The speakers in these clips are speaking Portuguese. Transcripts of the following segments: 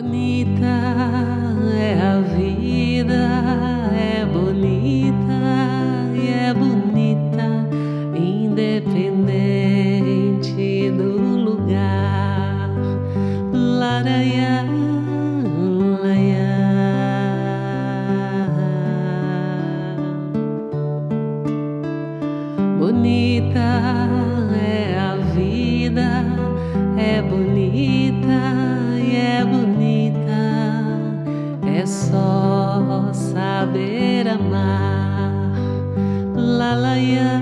Bonita é a vida, é bonita e é bonita, independente do lugar. Laraiá, laiá. Bonita é a vida, é bonita e é bonita, é só saber amar. Lalaiá,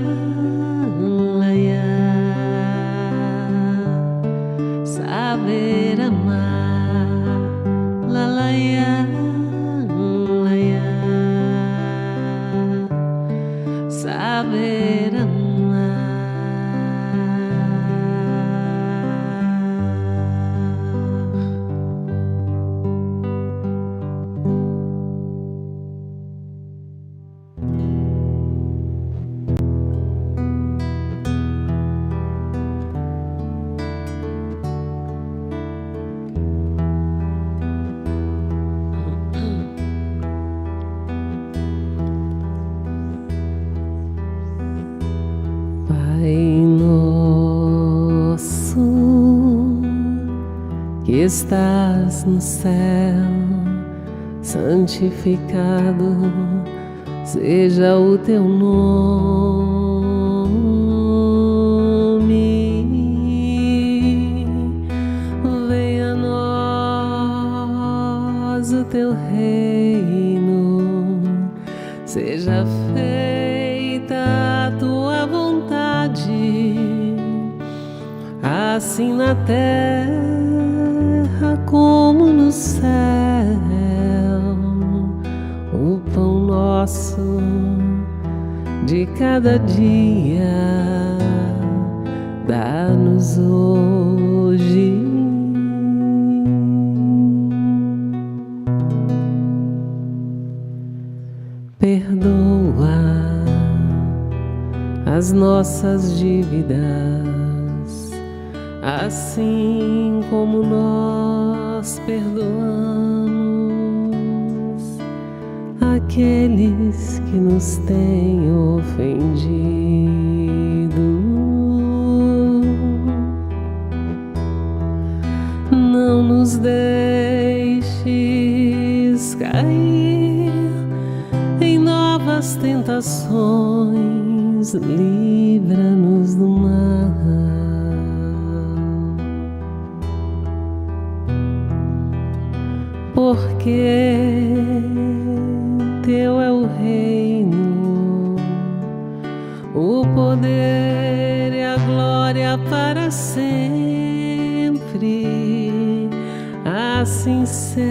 laiá, saber amar. Lalaiá, laiá, saber amar. Pai nosso, que estás no céu, santificado seja o teu nome. Venha a nós o teu reino, seja feita a tua vontade, assim na terra como no céu. O pão nosso de cada dia dá-nos hoje. Perdoa as nossas dívidas, assim como nós perdoamos aqueles que nos têm ofendido. Não nos deixes cair em novas tentações, livra-nos do mal. Porque teu é o reino, o poder e a glória para sempre. Assim seja.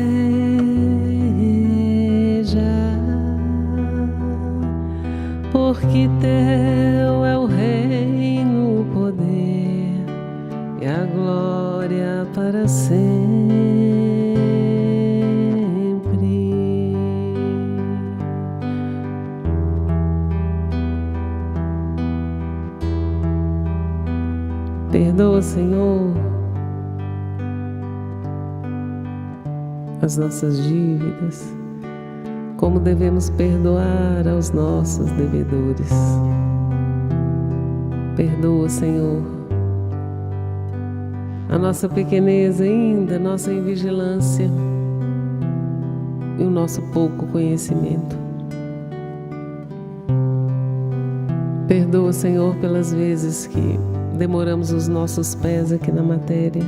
Porque teu é o reino, o poder e a glória para sempre. Perdoa, Senhor, as nossas dívidas, como devemos perdoar aos nossos devedores. Perdoa, Senhor, a nossa pequenez ainda, nossa invigilância e o nosso pouco conhecimento. Perdoa, Senhor, pelas vezes que demoramos os nossos pés aqui na matéria,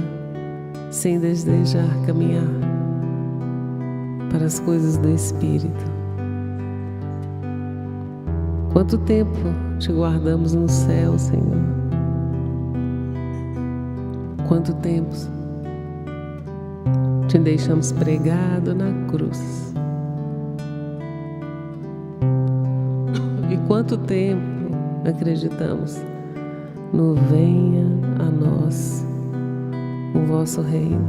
sem desejar caminhar para as coisas do Espírito. Quanto tempo te guardamos no céu, Senhor? Quanto tempo te deixamos pregado na cruz? E quanto tempo acreditamos no venha a nós o vosso reino?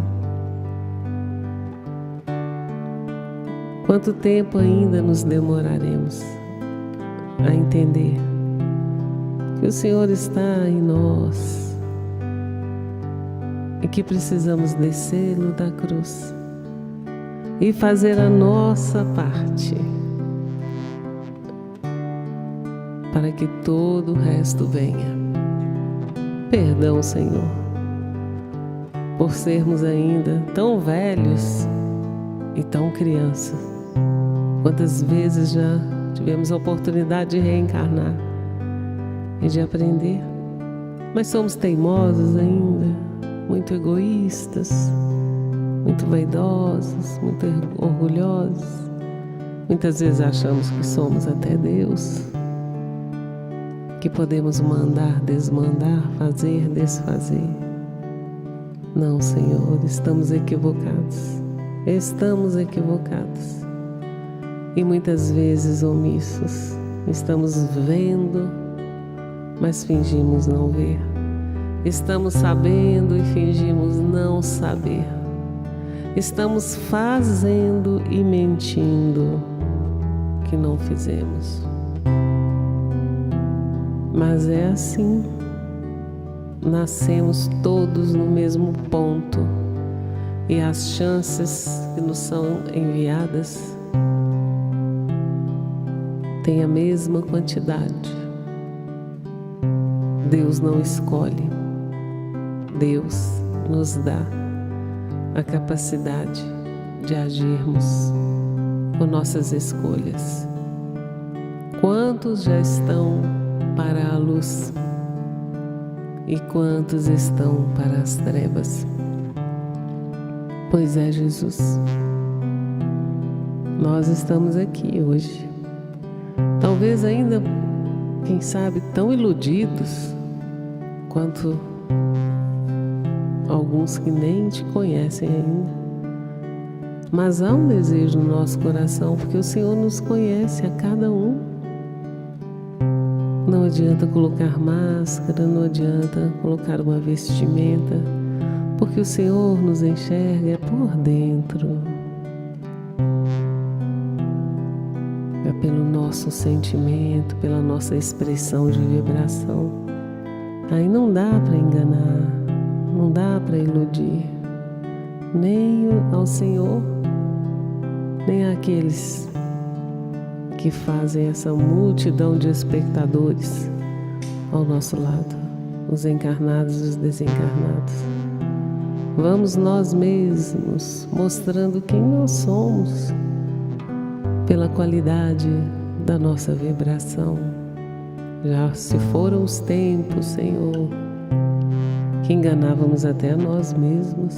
Quanto tempo ainda nos demoraremos a entender que o Senhor está em nós e que precisamos descê-lo da cruz e fazer a nossa parte para que todo o resto venha. Perdão, Senhor, por sermos ainda tão velhos e tão crianças. Quantas vezes já tivemos a oportunidade de reencarnar e de aprender, mas somos teimosos ainda, muito egoístas, muito vaidosos, muito orgulhosos. Muitas vezes achamos que somos até Deus, que podemos mandar, desmandar, fazer, desfazer. Não, Senhor, estamos equivocados. Estamos equivocados. E muitas vezes omissos. Estamos vendo, mas fingimos não ver. Estamos sabendo e fingimos não saber. Estamos fazendo e mentindo que não fizemos. Mas é assim. Nascemos todos no mesmo ponto e as chances que nos são enviadas têm a mesma quantidade. Deus não escolhe, Deus nos dá a capacidade de agirmos com nossas escolhas. Quantos já estão para a luz e quantos estão para as trevas? Pois é, Jesus, nós estamos aqui hoje, talvez ainda, quem sabe, tão iludidos quanto alguns que nem te conhecem ainda. Mas há um desejo no nosso coração, porque o Senhor nos conhece a cada um. Não adianta colocar máscara, não adianta colocar uma vestimenta, porque o Senhor nos enxerga por dentro. É pelo nosso sentimento, pela nossa expressão de vibração. Aí não dá para enganar, não dá para iludir, nem ao Senhor, nem àqueles que fazem essa multidão de espectadores ao nosso lado, os encarnados e os desencarnados. Vamos nós mesmos mostrando quem nós somos pela qualidade da nossa vibração. Já se foram os tempos, Senhor, que enganávamos até a nós mesmos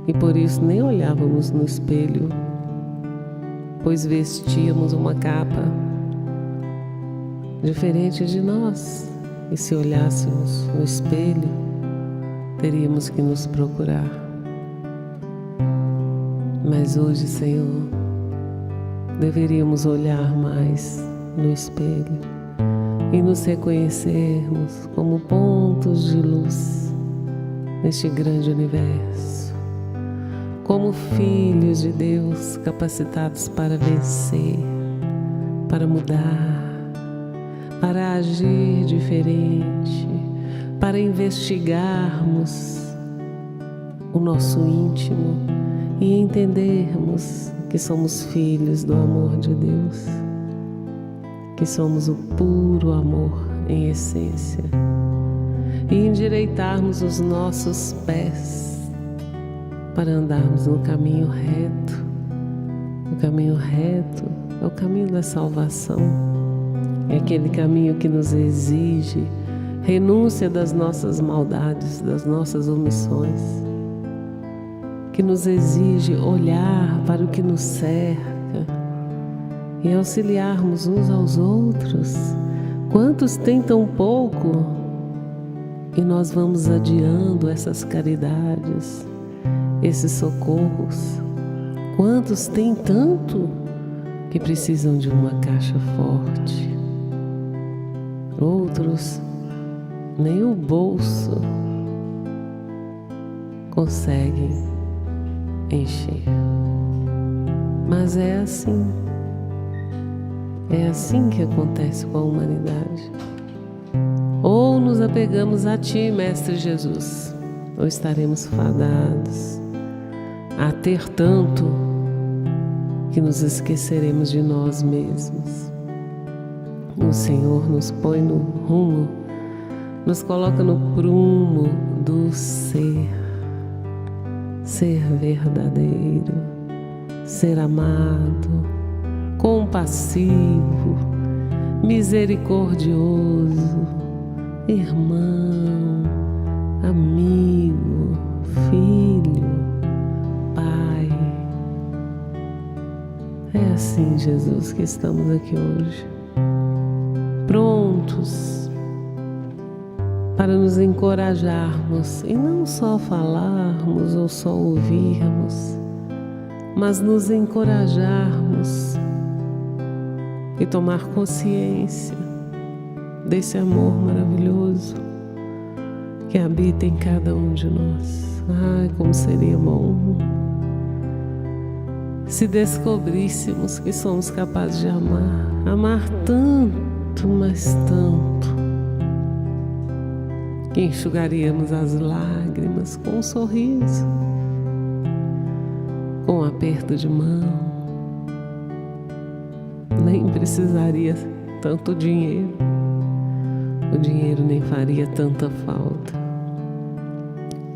e por isso nem olhávamos no espelho, pois vestíamos uma capa diferente de nós, e se olhássemos no espelho, teríamos que nos procurar. Mas hoje, Senhor, deveríamos olhar mais no espelho e nos reconhecermos como pontos de luz neste grande universo, como filhos de Deus capacitados para vencer, para mudar, para agir diferente, para investigarmos o nosso íntimo e entendermos que somos filhos do amor de Deus, que somos o puro amor em essência, e endireitarmos os nossos pés para andarmos no caminho reto. O caminho reto é o caminho da salvação, é aquele caminho que nos exige renúncia das nossas maldades, das nossas omissões, que nos exige olhar para o que nos cerca e auxiliarmos uns aos outros. Quantos têm tão pouco e nós vamos adiando essas caridades, esses socorros? Quantos têm tanto que precisam de uma caixa forte? Outros nem o bolso conseguem encher. Mas é assim que acontece com a humanidade. Ou nos apegamos a Ti, Mestre Jesus, ou estaremos fadados a ter tanto que nos esqueceremos de nós mesmos. O Senhor nos põe no rumo, nos coloca no prumo do ser verdadeiro, ser amado, compassivo, misericordioso, irmão, amigo, filho, pai. É assim, Jesus, que estamos aqui hoje, prontos para nos encorajarmos e não só falarmos ou só ouvirmos, mas nos encorajarmos e tomar consciência desse amor maravilhoso que habita em cada um de nós. Ai, como seria bom se descobríssemos que somos capazes de amar tanto, mas tanto, que enxugaríamos as lágrimas com um sorriso, com um aperto de mão. Nem precisaria tanto dinheiro, o dinheiro nem faria tanta falta.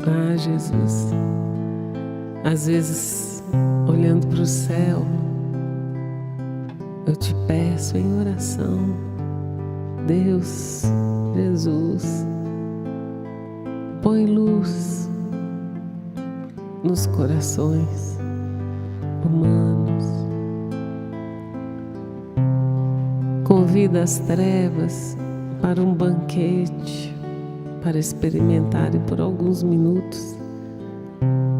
Ah, Jesus, às vezes, olhando para o céu, eu te peço em oração, Deus, Jesus, põe luz nos corações humanos, convida as trevas para um banquete, para experimentarem por alguns minutos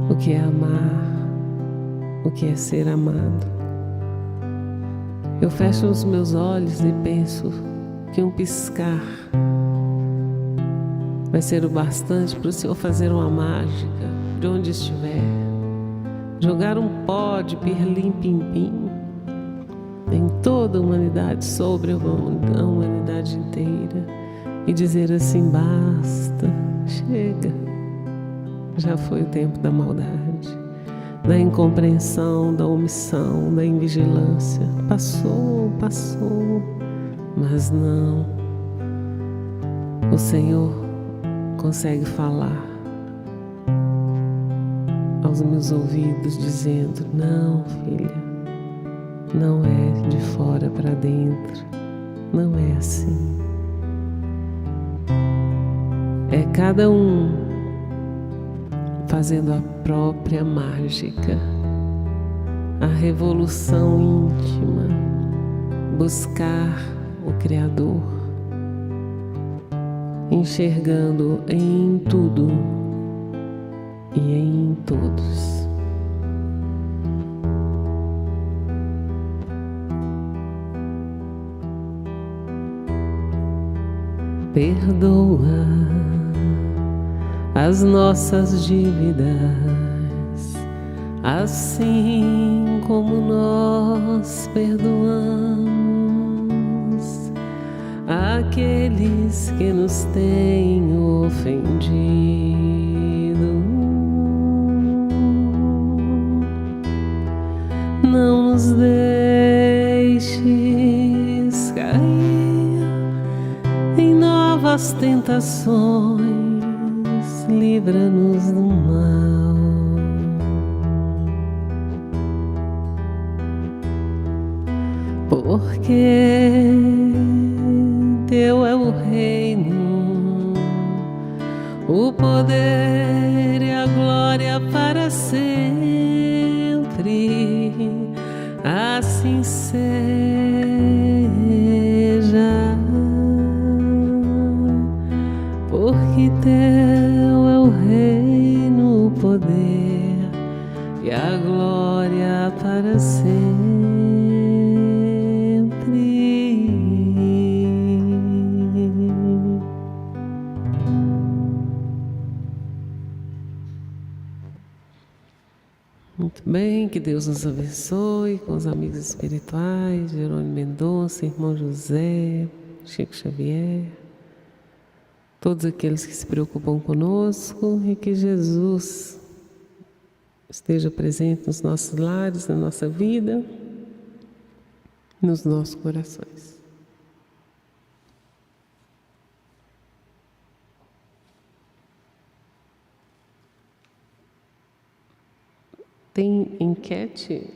o que é amar, o que é ser amado. Eu fecho os meus olhos e penso que um piscar vai ser o bastante para o Senhor fazer uma mágica de onde estiver, jogar um pó de pirlim-pim-pim em toda a humanidade, sobre a humanidade inteira, e dizer assim: basta, chega, já foi o tempo da maldade, da incompreensão, da omissão, da invigilância. Passou, mas não. O Senhor consegue falar aos meus ouvidos, dizendo: não, filha, não é de fora para dentro, não é assim. É cada um fazendo a própria mágica, a revolução íntima, buscar o Criador, enxergando em tudo e em todos. Perdoa as nossas dívidas, assim como nós perdoamos aqueles que nos têm ofendido. Não nos deixes cair em novas tentações, livra-nos do mal. Porque Teu é o reino, o poder e a glória para sempre. Assim seja. Porque Teu é o reino, o poder e a glória para sempre. Muito bem, que Deus nos abençoe com os amigos espirituais, Jerônimo Mendonça, Irmão José, Chico Xavier, todos aqueles que se preocupam conosco, e que Jesus esteja presente nos nossos lares, na nossa vida, nos nossos corações. Tem enquete?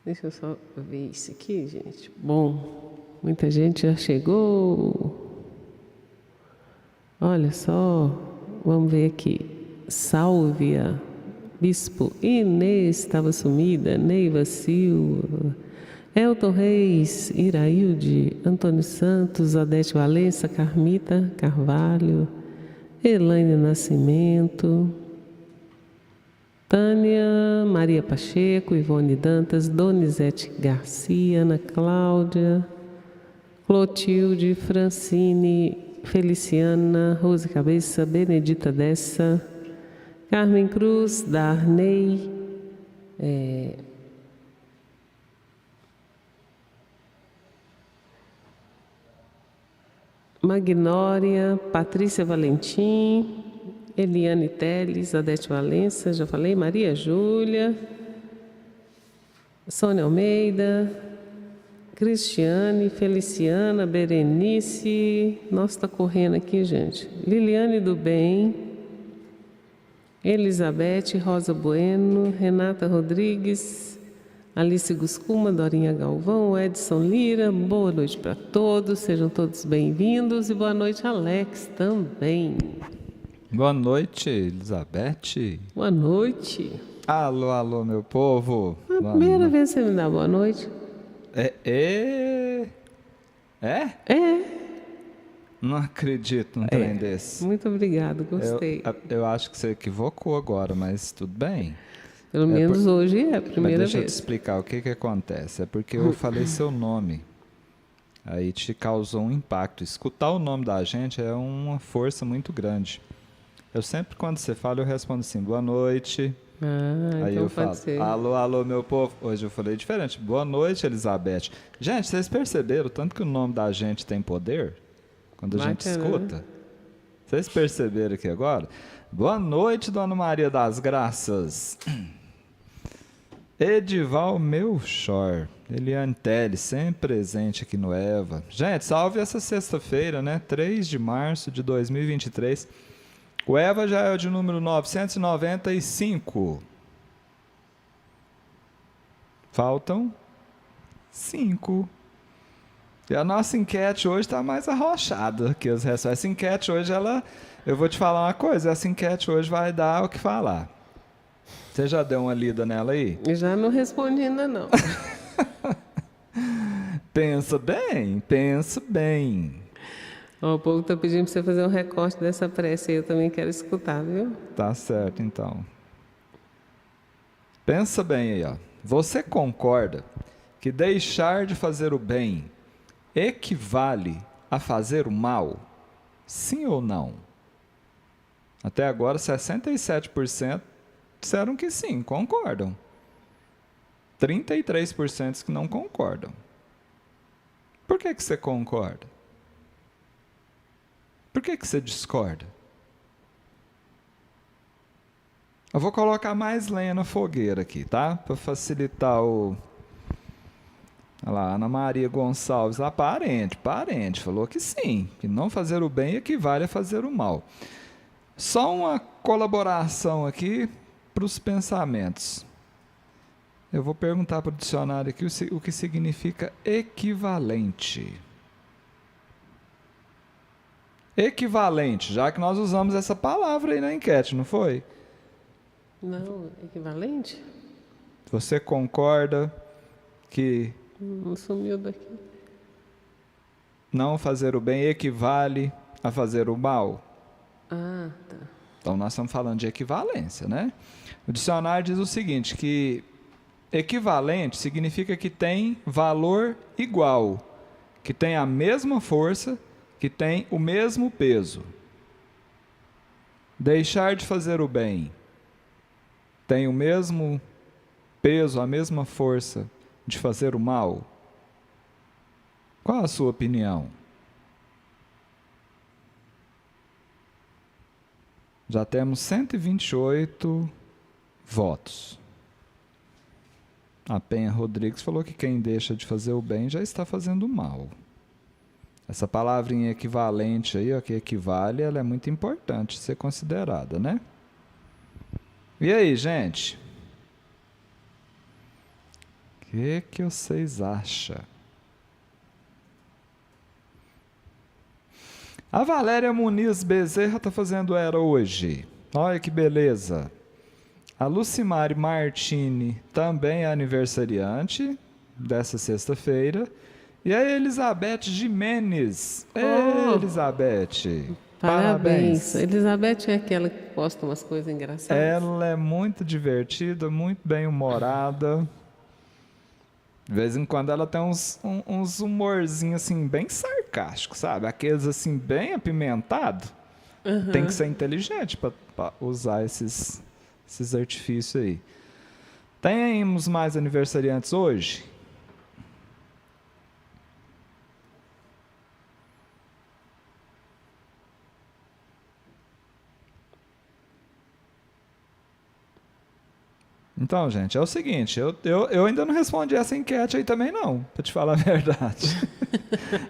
Deixa eu só ver isso aqui, gente. Bom, muita gente já chegou. Olha só, vamos ver aqui. Sálvia, Bispo Inês estava sumida, Neiva Silva, Elton Reis, Irailde, Antônio Santos, Adete Valença, Carmita Carvalho, Elaine Nascimento, Tânia, Maria Pacheco, Ivone Dantas, Donizete Garcia, Ana Cláudia, Clotilde, Francine, Feliciana, Rose Cabeça, Benedita Dessa, Carmen Cruz, Darney, Magnória, Patrícia Valentim, Eliane Teles, Adete Valença, já falei, Maria Júlia, Sônia Almeida, Cristiane, Feliciana, Berenice, nossa, está correndo aqui, gente, Liliane do Bem, Elizabeth, Rosa Bueno, Renata Rodrigues, Alice Guscuma, Dorinha Galvão, Edson Lira, boa noite para todos, sejam todos bem-vindos e boa noite, Alex, também. Boa noite, Elizabeth. Boa noite. Alô, alô, meu povo. A primeira vez que você me dá boa noite. É? Não acredito num trem desse. Muito obrigado, gostei. Eu acho que você equivocou agora, mas tudo bem. Pelo menos hoje é a primeira mas deixa vez. eu te explicar o que acontece. É porque eu falei seu nome. Aí te causou um impacto. Escutar o nome da gente é uma força muito grande. Eu sempre, quando você fala, eu respondo assim, boa noite. Aí então eu falo, alô, alô, meu povo. Hoje eu falei diferente. Boa noite, Elizabeth. Gente, vocês perceberam tanto que o nome da gente tem poder? Quando a gente escuta. Vocês perceberam aqui agora? Boa noite, Dona Maria das Graças. Edival Melchor. Eliane Teles, sempre presente aqui no EVA. Gente, salve essa sexta-feira, né? 3 de março de 2023. O EVA já é o de número 995. Faltam 5. E a nossa enquete hoje está mais arrochada que as respostas. Essa enquete hoje, eu vou te falar uma coisa, essa enquete hoje vai dar o que falar. Você já deu uma lida nela aí? Eu já não respondi ainda não. Pensa bem, pensa bem. O povo está pedindo para você fazer um recorte dessa prece aí, eu também quero escutar, viu? Tá certo, então. Pensa bem aí, ó. Você concorda que deixar de fazer o bem equivale a fazer o mal? Sim ou não? Até agora, 67% disseram que sim, concordam. 33% que não concordam. Por que você concorda? Por que você discorda? Eu vou colocar mais lenha na fogueira aqui, tá? Para facilitar o... Olha lá, Ana Maria Gonçalves, lá, parente, falou que sim, que não fazer o bem equivale a fazer o mal. Só uma colaboração aqui para os pensamentos. Eu vou perguntar para o dicionário aqui o que significa equivalente. Equivalente, já que nós usamos essa palavra aí na enquete, não foi? Não, equivalente? Você concorda que sumiu daqui. Não fazer o bem equivale a fazer o mal? Ah, tá. Então nós estamos falando de equivalência, né? O dicionário diz o seguinte, que equivalente significa que tem valor igual, que tem a mesma força, que tem o mesmo peso. Deixar de fazer o bem tem o mesmo peso, a mesma força de fazer o mal? Qual a sua opinião? Já temos 128 votos. A Penha Rodrigues falou que quem deixa de fazer o bem já está fazendo o mal. Essa palavrinha equivalente aí, ó, que equivale, ela é muito importante ser considerada, né? E aí, gente? O que vocês acham? A Valéria Muniz Bezerra está fazendo era hoje. Olha que beleza. A Lucimari Martini também é aniversariante dessa sexta-feira. E a Elizabeth Jimenez. Elizabeth. Parabéns. Elizabeth é aquela que posta umas coisas engraçadas. Ela é muito divertida, muito bem-humorada. De vez em quando ela tem uns humorzinhos assim, bem sarcásticos, sabe? Aqueles assim, bem apimentados. Tem que ser inteligente para usar esses artifícios aí. Temos mais aniversariantes hoje? Então, gente, é o seguinte, eu ainda não respondi essa enquete aí também não, para te falar a verdade.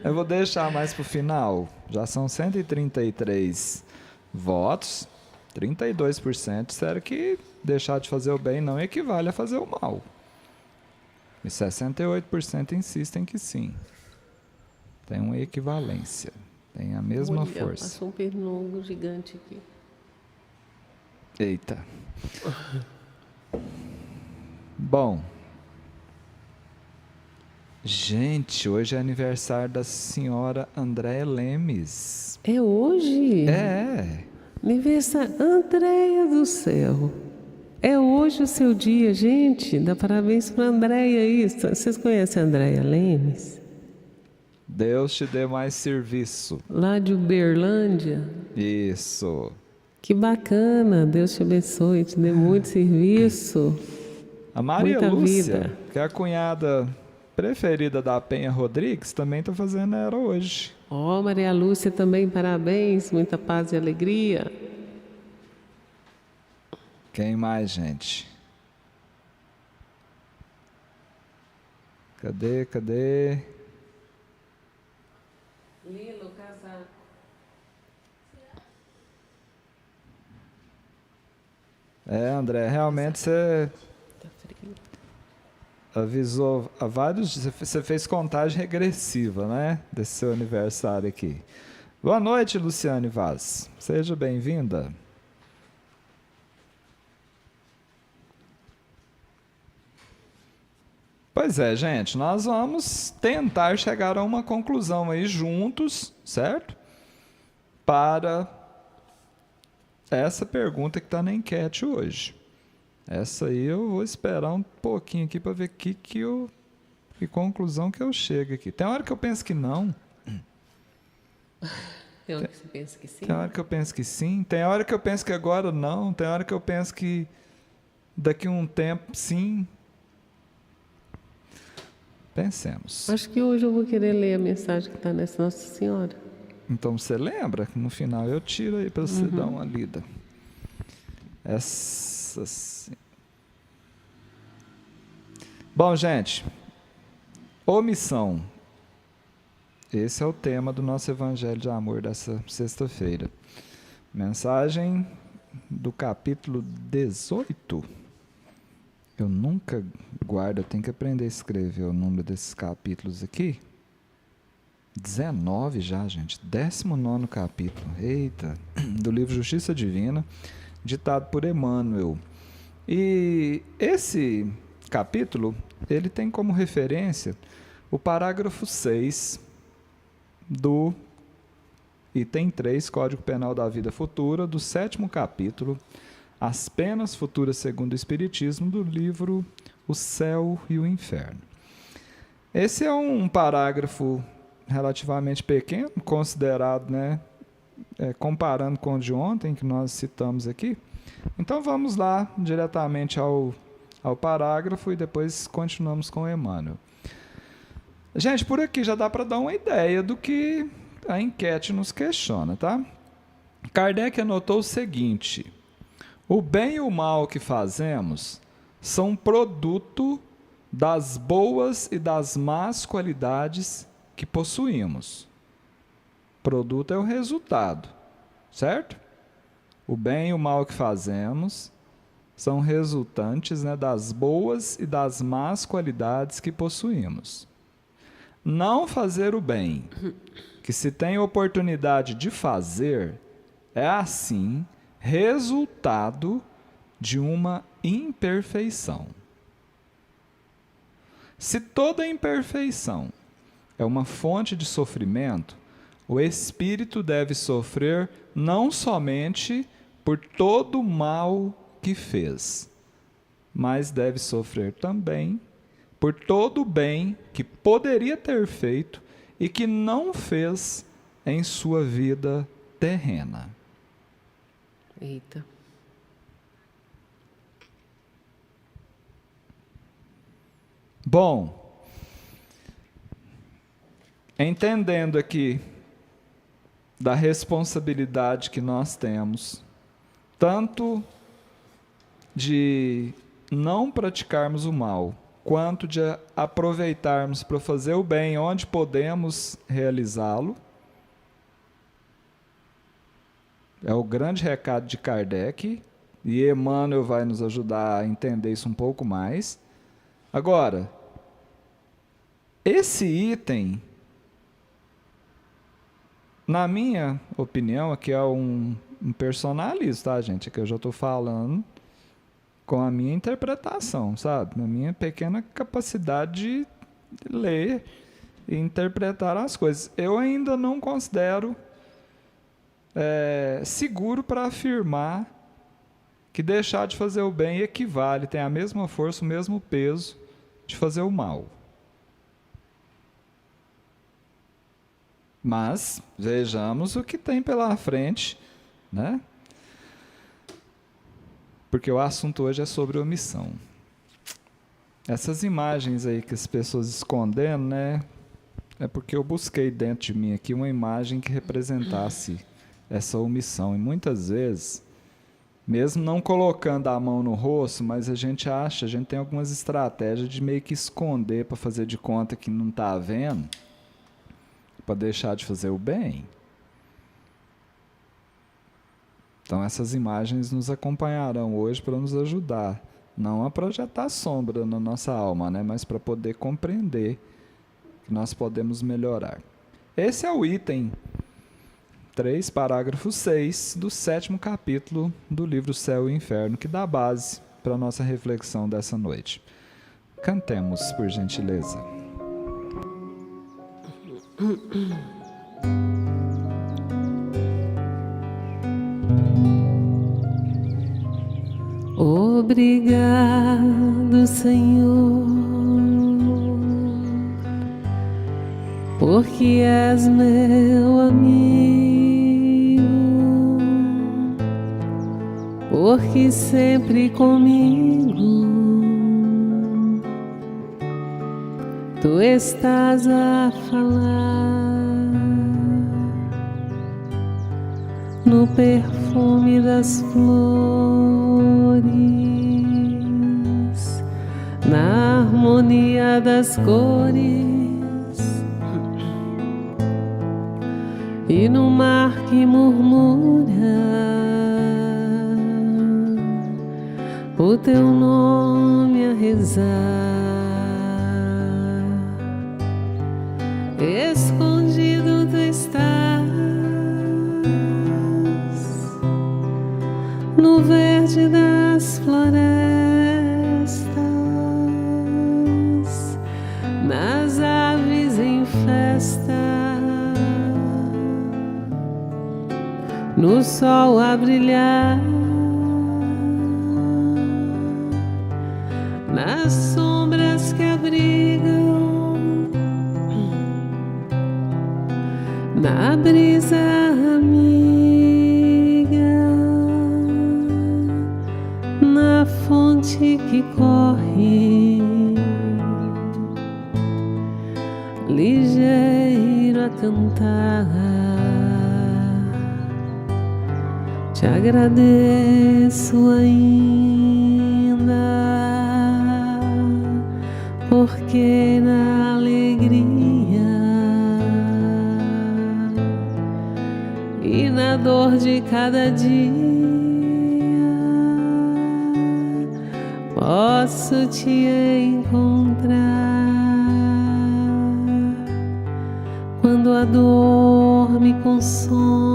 Eu vou deixar mais para o final. Já são 133 votos, 32% disseram que deixar de fazer o bem não equivale a fazer o mal. E 68% insistem que sim. Tem uma equivalência, tem a mesma força. Passou um pernilongo gigante aqui. Eita. Bom, gente, hoje é aniversário da senhora Andréia Lemes. É hoje? É. Aniversário, Andréia do céu. É hoje o seu dia, gente. Dá parabéns para a Andréia aí. Vocês conhecem a Andréia Lemes? Deus te dê mais serviço. Lá de Uberlândia? Isso. Que bacana. Deus te abençoe, te dê muito serviço. A Maria Muita Lúcia, vida. que é a cunhada preferida da Penha Rodrigues, também está fazendo era hoje. Ó, Maria Lúcia também, parabéns. Muita paz e alegria. Quem mais, gente? Cadê? Lilo, casaco. André, realmente você Tá frio. avisou a vários. Você fez contagem regressiva, né? Desse seu aniversário aqui. Boa noite, Luciane Vaz. Seja bem-vinda. Pois é, gente, nós vamos tentar chegar a uma conclusão aí juntos, certo? Para essa pergunta que está na enquete hoje. Essa aí eu vou esperar um pouquinho aqui para ver que conclusão que eu chego aqui. Tem hora que eu penso que não. Tem hora que você pensa que sim? Tem hora que eu penso que sim. Tem hora que eu penso que agora não. Tem hora que eu penso que daqui a um tempo sim. Pensemos. Acho que hoje eu vou querer ler a mensagem que está nessa Nossa Senhora. Então você lembra que no final eu tiro aí para você dar uma lida. Essa sim. Bom, gente, omissão. Esse é o tema do nosso Evangelho de Amor dessa sexta-feira. Mensagem do capítulo 18. Eu nunca guardo, eu tenho que aprender a escrever o número desses capítulos aqui. 19 já, gente. 19º capítulo. Eita! Do livro Justiça Divina, ditado por Emmanuel. E esse capítulo, ele tem como referência o parágrafo 6 do item 3, Código Penal da Vida Futura, do 7º capítulo, As Penas Futuras segundo o Espiritismo, do livro O Céu e o Inferno. Esse é um parágrafo relativamente pequeno, considerado, né, comparando com o de ontem, que nós citamos aqui. Então vamos lá, diretamente ao ao parágrafo e depois continuamos com o Emmanuel. Gente, por aqui já dá para dar uma ideia do que a enquete nos questiona, tá? Kardec anotou o seguinte: o bem e o mal que fazemos são produto das boas e das más qualidades que possuímos. Produto é o resultado, certo? O bem e o mal que fazemos são resultantes, né, das boas e das más qualidades que possuímos. Não fazer o bem, que se tem oportunidade de fazer, é assim resultado de uma imperfeição. Se toda imperfeição é uma fonte de sofrimento, o espírito deve sofrer não somente por todo o mal que fez, mas deve sofrer também por todo o bem que poderia ter feito e que não fez em sua vida terrena. Eita. Bom, entendendo aqui da responsabilidade que nós temos, tanto de não praticarmos o mal, quanto de aproveitarmos para fazer o bem onde podemos realizá-lo. É o grande recado de Kardec, e Emmanuel vai nos ajudar a entender isso um pouco mais. Agora, esse item, na minha opinião, aqui é um personalismo, tá, gente? Aqui eu já estou falando com a minha interpretação, sabe? Na minha pequena capacidade de ler e interpretar as coisas. Eu ainda não considero seguro para afirmar que deixar de fazer o bem equivale, tem a mesma força, o mesmo peso de fazer o mal. Mas vejamos o que tem pela frente, né? Porque o assunto hoje é sobre omissão. Essas imagens aí que as pessoas escondendo, né? É porque eu busquei dentro de mim aqui uma imagem que representasse essa omissão. E muitas vezes, mesmo não colocando a mão no rosto, mas a gente tem algumas estratégias de meio que esconder para fazer de conta que não está vendo, para deixar de fazer o bem. Então essas imagens nos acompanharão hoje para nos ajudar, não a projetar sombra na nossa alma, né, mas para poder compreender que nós podemos melhorar. Esse é o item 3, parágrafo 6 do 7º capítulo do livro Céu e Inferno, que dá base para a nossa reflexão dessa noite. Cantemos, por gentileza. Obrigado, Senhor, porque és meu amigo, porque sempre comigo tu estás a falar no perfume das flores, na harmonia das cores e no mar que murmura o teu nome a rezar. Escondido tu estás no verde das florestas, nas aves em festa, no sol a brilhar, nas sombras que abrigam, na brisa amiga, na fonte fonte que corre ligeiro a cantar. Te agradeço ainda, porque na alegria e na dor de cada dia posso te encontrar. Quando a dor me consome,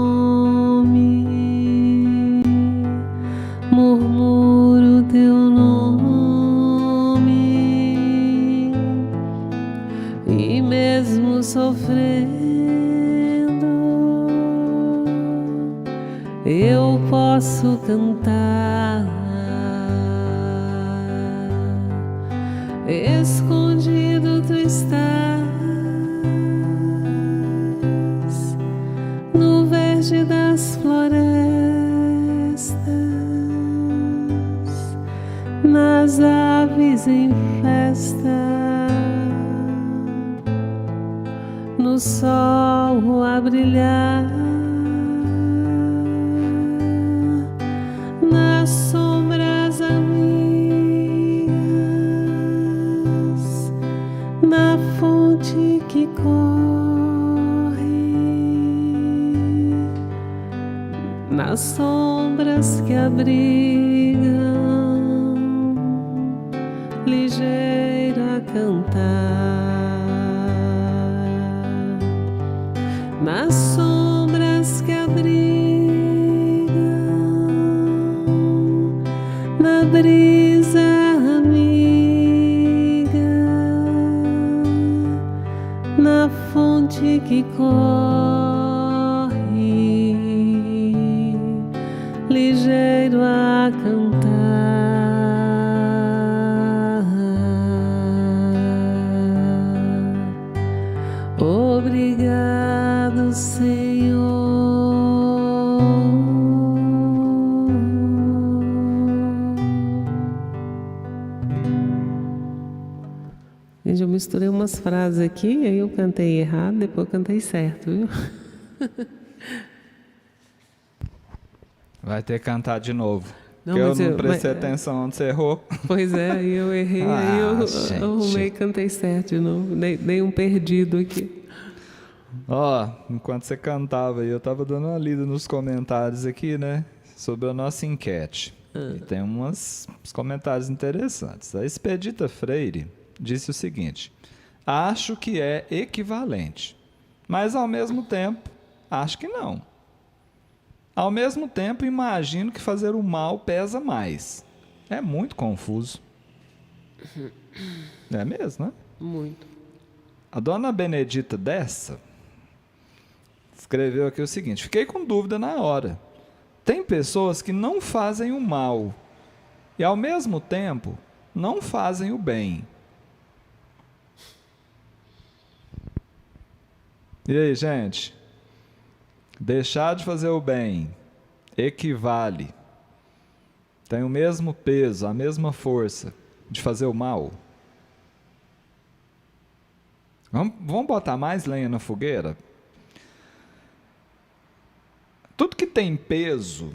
murmuro teu nome, e mesmo sofrendo eu posso cantar. Escondido tu estás no verde das florestas, nas aves em festa, no sol a brilhar, nas sombras amigas, na fonte que corre, nas sombras que abrigam, ligeiro a cantar, nas sombras que abrigam, na brisa amiga, na fonte que corre, ligeiro a cantar. Obrigado, Senhor. Gente, eu misturei umas frases aqui, aí eu cantei errado, depois eu cantei certo, viu? Vai ter que cantar de novo. Não, porque eu mas não prestei atenção onde você errou. Pois é, aí eu errei, aí eu arrumei e cantei certo de novo. Dei um perdido aqui. Ó, enquanto você cantava aí, eu tava dando uma lida nos comentários aqui, né? Sobre a nossa enquete. E tem uns comentários interessantes. A Expedita Freire disse o seguinte: acho que é equivalente, mas ao mesmo tempo, acho que não. Ao mesmo tempo, imagino que fazer o mal pesa mais. É muito confuso. É mesmo, né? Muito. A dona Benedita Dessa escreveu aqui o seguinte: fiquei com dúvida na hora. Tem pessoas que não fazem o mal e, ao mesmo tempo, não fazem o bem. E aí, gente? Deixar de fazer o bem equivale, tem o mesmo peso, a mesma força de fazer o mal? Vamos botar mais lenha na fogueira? Tudo que tem peso,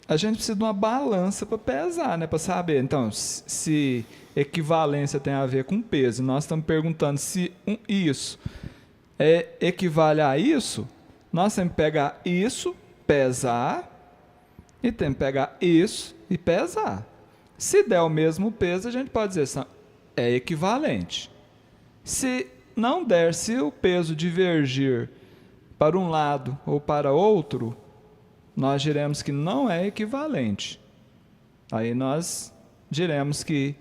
a gente precisa de uma balança para pesar, né? Para saber. Então, se equivalência tem a ver com peso, e nós estamos perguntando se isso equivale a isso, nós temos que pegar isso, pesar, e temos que pegar isso e pesar. Se der o mesmo peso, a gente pode dizer que é equivalente. Se não der, se o peso divergir para um lado ou para outro, nós diremos que não é equivalente. Aí nós diremos que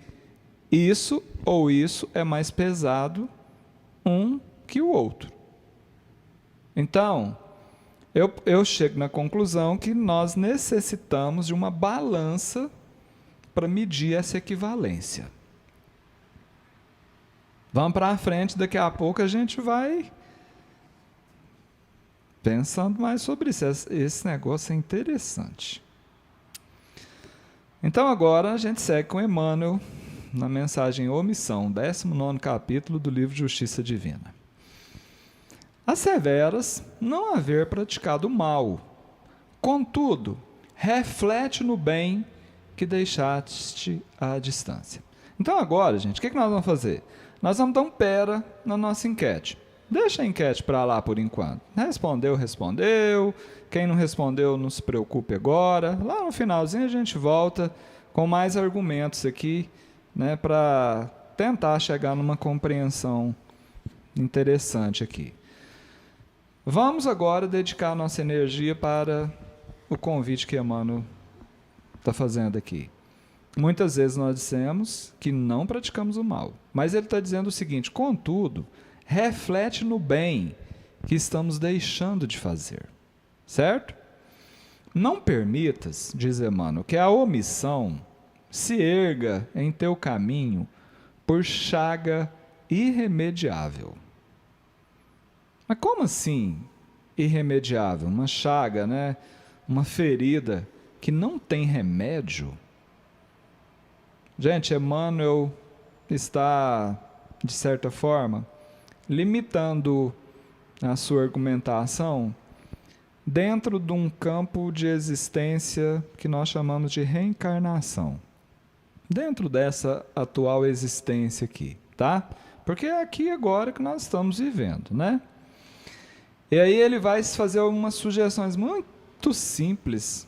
isso ou isso é mais pesado um que o outro. Então, eu chego na conclusão que nós necessitamos de uma balança para medir essa equivalência. Vamos para frente, daqui a pouco a gente vai pensando mais sobre isso. Esse negócio é interessante. Então agora a gente segue com Emmanuel na mensagem Omissão, 19º capítulo do livro Justiça Divina. Asseveras não haver praticado o mal, contudo, reflete no bem que deixaste à distância. Então agora, gente, o que nós vamos fazer? Nós vamos dar um pera na nossa enquete. Deixa a enquete para lá por enquanto. Respondeu, respondeu. Quem não respondeu, não se preocupe agora. Lá no finalzinho a gente volta com mais argumentos aqui, né, para tentar chegar numa compreensão interessante aqui. Vamos agora dedicar nossa energia para o convite que Emmanuel está fazendo aqui. Muitas vezes nós dissemos que não praticamos o mal, mas ele está dizendo o seguinte: contudo, reflete no bem que estamos deixando de fazer, certo? Não permitas, diz Emmanuel, que a omissão se erga em teu caminho por chaga irremediável. Mas como assim irremediável? Uma chaga, né? Uma ferida que não tem remédio? Gente, Emmanuel está, de certa forma, limitando a sua argumentação dentro de um campo de existência que nós chamamos de reencarnação. Dentro dessa atual existência aqui, tá? Porque é aqui agora que nós estamos vivendo, né? E aí ele vai fazer algumas sugestões muito simples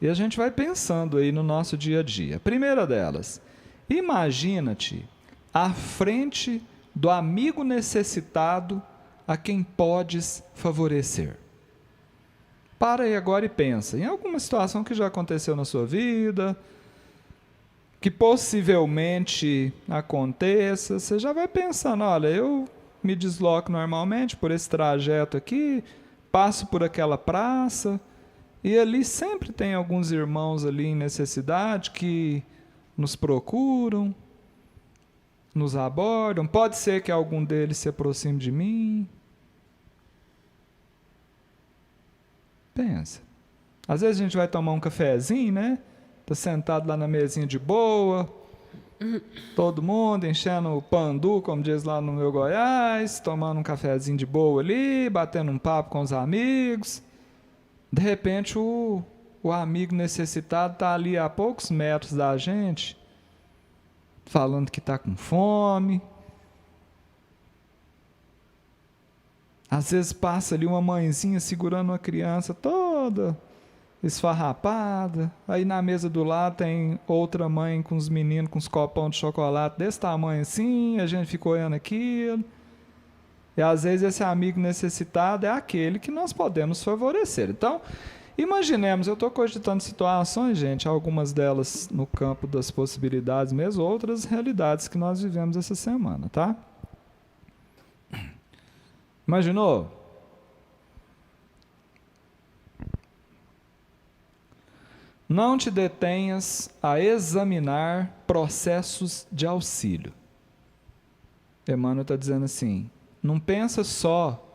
e a gente vai pensando aí no nosso dia a dia. A primeira delas: imagina-te à frente do amigo necessitado a quem podes favorecer. Para aí agora e pensa em alguma situação que já aconteceu na sua vida, que possivelmente aconteça. Você já vai pensando: olha, eu me desloco normalmente por esse trajeto aqui, passo por aquela praça, e ali sempre tem alguns irmãos ali em necessidade que nos procuram, nos abordam. Pode ser que algum deles se aproxime de mim. Pensa. Às vezes a gente vai tomar um cafezinho, né? Tá sentado lá na mesinha de boa, todo mundo enchendo o pandu, como diz lá no meu Goiás, tomando um cafezinho de boa ali, batendo um papo com os amigos. De repente o amigo necessitado está ali a poucos metros da gente, falando que está com fome. Às vezes passa ali uma mãezinha segurando uma criança toda esfarrapada. Aí na mesa do lado tem outra mãe com os meninos com os copão de chocolate desse tamanho assim, a gente fica olhando aquilo. E às vezes esse amigo necessitado é aquele que nós podemos favorecer. Então, imaginemos, eu estou cogitando situações, gente, algumas delas no campo das possibilidades mesmo, outras realidades que nós vivemos essa semana, tá? Imaginou? Não te detenhas a examinar processos de auxílio. Emmanuel está dizendo assim: não pensa só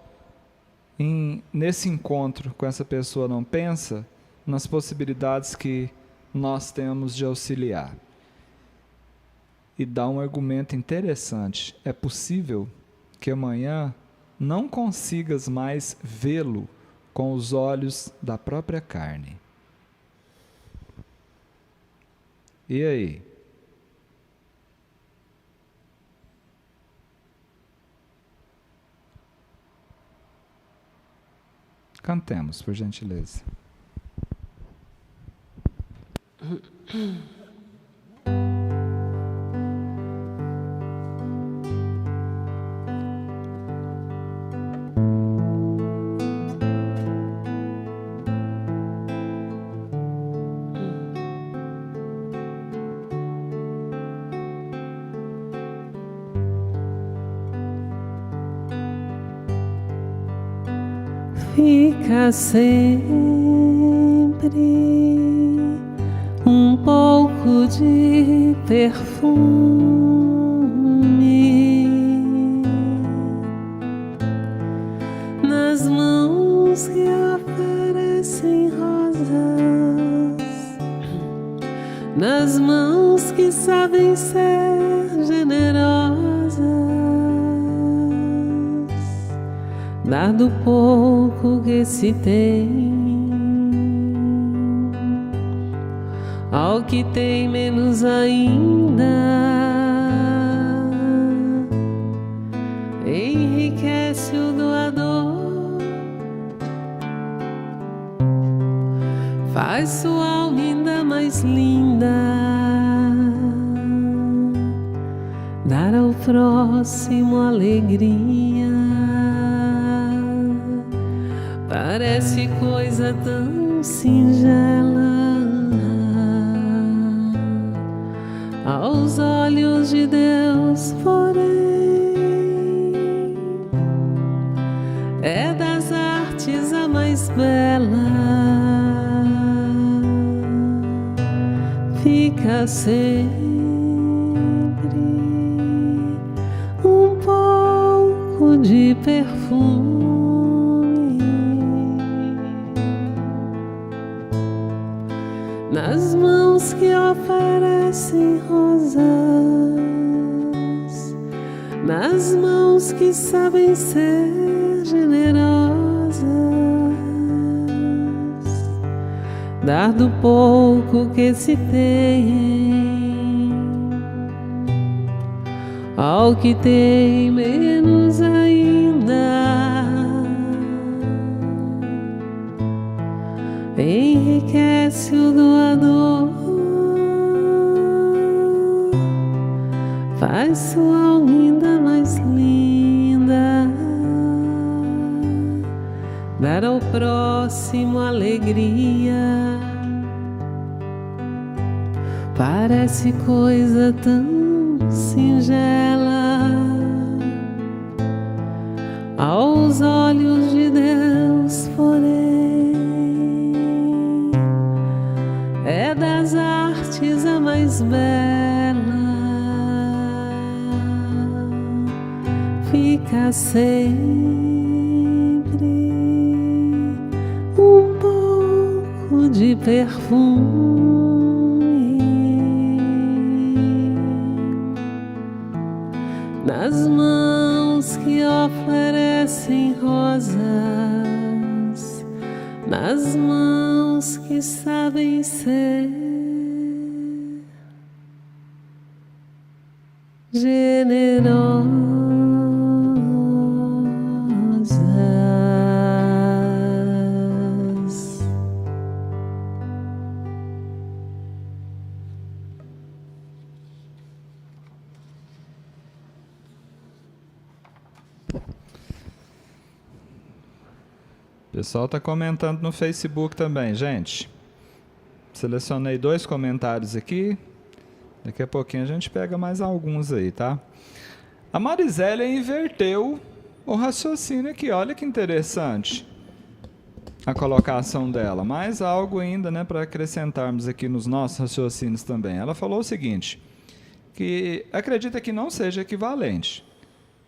nesse encontro com essa pessoa, não pensa nas possibilidades que nós temos de auxiliar. E dá um argumento interessante: é possível que amanhã não consigas mais vê-lo com os olhos da própria carne. E aí? Cantemos, por gentileza. Fica sempre um pouco de perfume nas mãos que oferecem rosas, nas mãos que sabem ser generosas, dar do pouco que se tem ao que tem menos ainda. Enriquece o doador, faz sua alma ainda mais linda. Dar ao próximo alegria parece coisa tão singela aos olhos de Deus, porém é das artes a mais bela. Fica sempre um pouco de perfume nas mãos que oferecem rosas, nas mãos que sabem ser generosas, dar do pouco que se tem ao que tem menos ainda. Enriquece o doador, faz sua alma ainda mais linda. Dar ao próximo alegria parece coisa tão singela aos olhos de Deus, porém é das artes a mais bela. Fica sempre um pouco de perfume nas mãos que oferecem rosas, nas mãos que sabem ser generosas. O pessoal está comentando no Facebook também, gente. Selecionei 2 comentários aqui. Daqui a pouquinho a gente pega mais alguns aí, tá? A Marizélia inverteu o raciocínio aqui. Olha que interessante a colocação dela. Mais algo ainda, né, para acrescentarmos aqui nos nossos raciocínios também. Ela falou o seguinte, que acredita que não seja equivalente.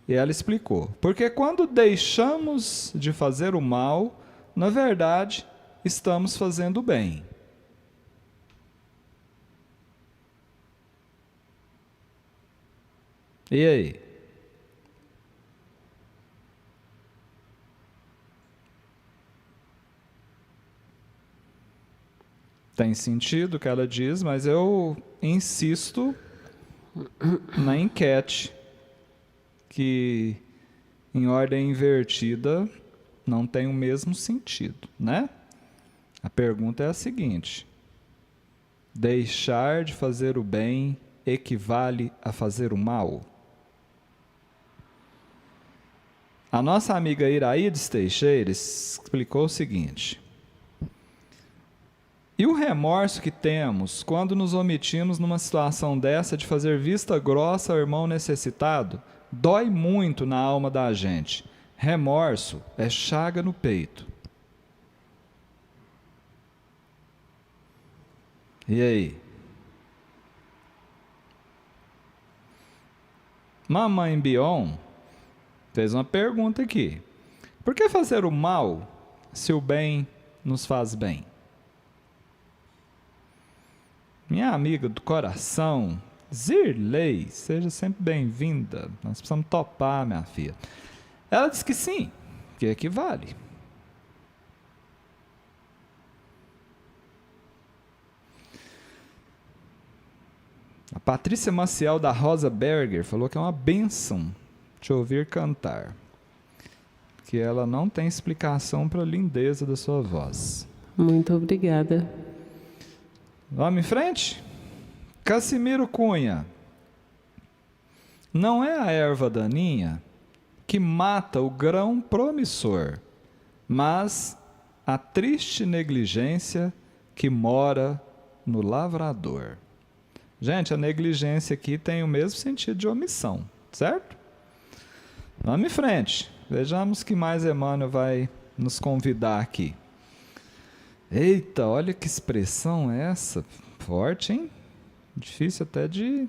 E ela explicou. Porque quando deixamos de fazer o mal, na verdade, estamos fazendo o bem. E aí? Tem sentido o que ela diz, mas eu insisto na enquete que em ordem invertida não tem o mesmo sentido, né? A pergunta é a seguinte: deixar de fazer o bem equivale a fazer o mal? A nossa amiga Iraídes Teixeira explicou o seguinte: e o remorso que temos quando nos omitimos numa situação dessa de fazer vista grossa ao irmão necessitado dói muito na alma da gente. Remorso é chaga no peito. E aí? Mamãe Bion fez uma pergunta aqui. Por que fazer o mal se o bem nos faz bem? minha amiga do coração, Zirlei, seja sempre bem-vinda. Nós precisamos topar, minha filha. Ela disse que sim, que equivale. A Patrícia Maciel da Rosa Berger falou que é uma bênção te ouvir cantar, que ela não tem explicação para a lindeza da sua voz. Muito obrigada. Vamos em frente? Cassimiro Cunha. Não é a erva daninha que mata o grão promissor, mas a triste negligência que mora no lavrador. Gente, a negligência aqui tem o mesmo sentido de omissão, certo? Vamos em frente. Vejamos o que mais Emmanuel vai nos convidar aqui. Eita, olha que expressão é essa. Forte, hein? Difícil até de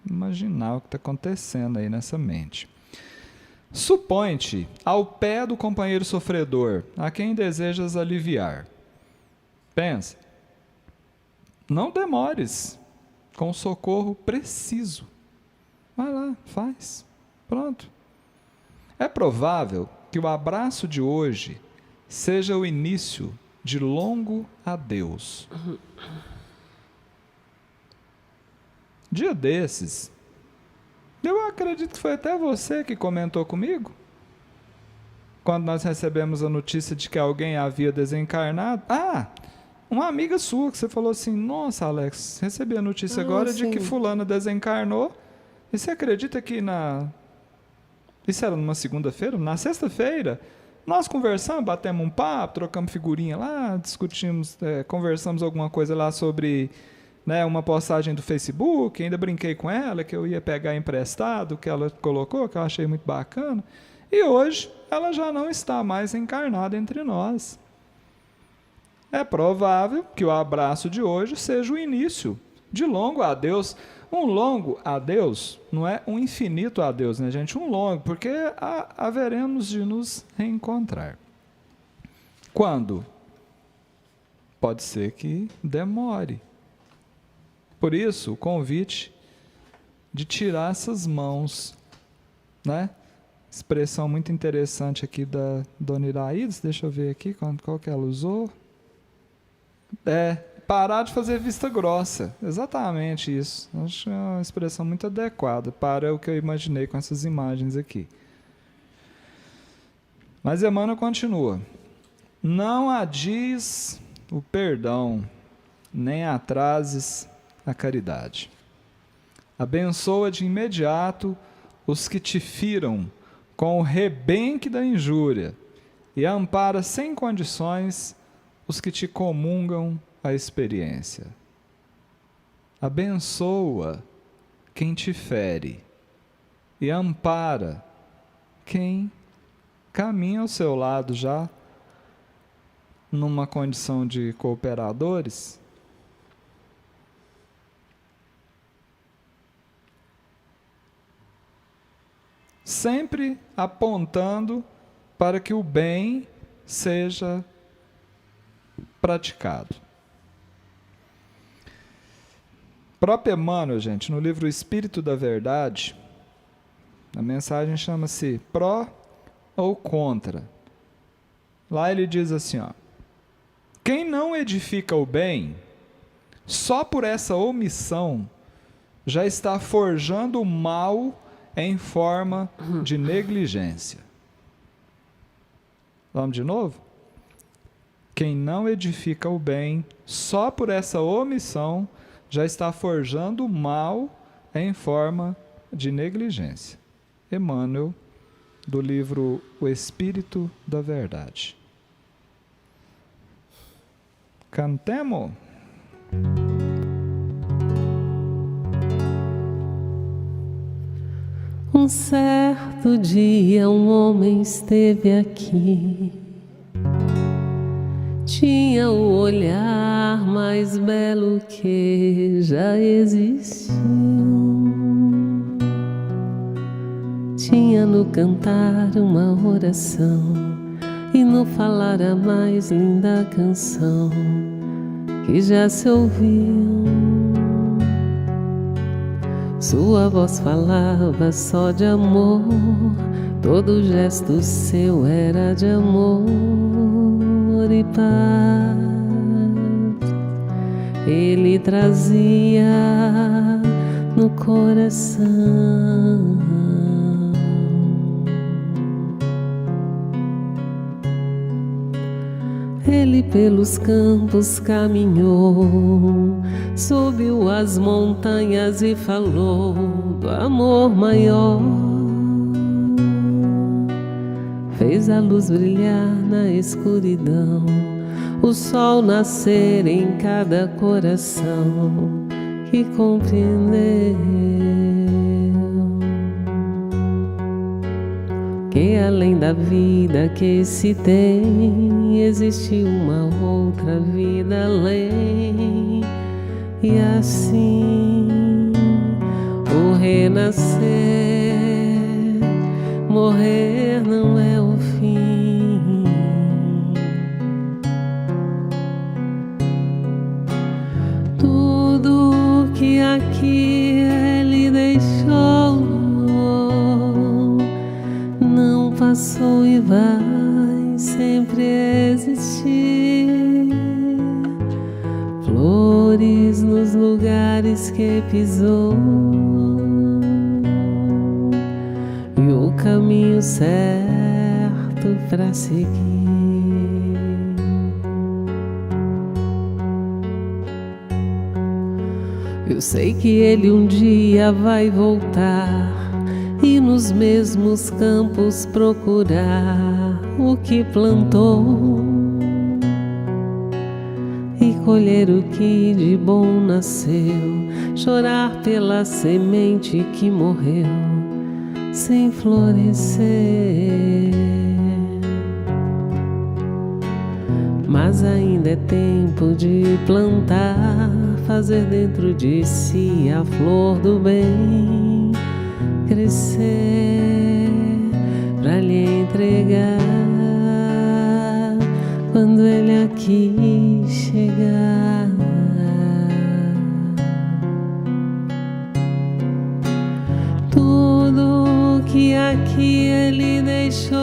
imaginar o que está acontecendo aí nessa mente. Supõe-te ao pé do companheiro sofredor, a quem desejas aliviar. Pensa. Não demores. Com socorro preciso. Vai lá, faz. Pronto. É provável que o abraço de hoje seja o início de longo adeus. Dia desses, eu acredito que foi até você que comentou comigo, quando nós recebemos a notícia de que alguém havia desencarnado. Uma amiga sua, que você falou assim, nossa, Alex, recebi a notícia agora sim. de que fulano desencarnou, e você acredita que isso era numa segunda-feira? Na sexta-feira, nós conversamos, batemos um papo, trocamos figurinha lá, discutimos, conversamos alguma coisa lá sobre, né, uma postagem do Facebook, ainda brinquei com ela, que eu ia pegar emprestado, que ela colocou, que eu achei muito bacana, e hoje ela já não está mais encarnada entre nós. É provável que o abraço de hoje seja o início de longo adeus. Um longo adeus não é um infinito adeus, né, gente? Um longo, porque haveremos de nos reencontrar. Quando? Pode ser que demore. Por isso, o convite de tirar essas mãos, né? Expressão muito interessante aqui da Dona Iraídes, deixa eu ver aqui qual que ela usou. Parar de fazer vista grossa, exatamente isso. Acho uma expressão muito adequada para o que eu imaginei com essas imagens aqui. Mas Emmanuel continua. Não adies o perdão, nem atrases a caridade. Abençoa de imediato os que te firam com o rebenque da injúria e ampara sem condições os que te comungam a experiência. Abençoa quem te fere e ampara quem caminha ao seu lado já numa condição de cooperadores. Sempre apontando para que o bem seja praticado. Próprio Emmanuel, gente, no livro Espírito da Verdade, a mensagem chama-se pró ou contra. Lá ele diz assim, quem não edifica o bem, só por essa omissão, já está forjando o mal em forma de negligência. Vamos de novo? Quem não edifica o bem, só por essa omissão, já está forjando o mal em forma de negligência. Emmanuel, do livro O Espírito da Verdade. Cantemo. Um certo dia um homem esteve aqui. Tinha o olhar mais belo que já existiu. Tinha no cantar uma oração e no falar a mais linda canção que já se ouviu. Sua voz falava só de amor, todo gesto seu era de amor e paz. Ele trazia no coração. Ele pelos campos caminhou, subiu as montanhas e falou do amor maior. Fez a luz brilhar na escuridão, o sol nascer em cada coração que compreendeu que além da vida que se tem, existe uma outra vida além. E assim o renascer, morrer não é o fim. Tudo que aqui ele deixou não passou e vai sempre existir. Flores nos lugares que pisou e o caminho certo para seguir. Eu sei que ele um dia vai voltar e nos mesmos campos procurar o que plantou e colher o que de bom nasceu, chorar pela semente que morreu sem florescer. Mas ainda é tempo de plantar, fazer dentro de si a flor do bem crescer, pra lhe entregar quando ele aqui chegar. Tudo que aqui ele deixou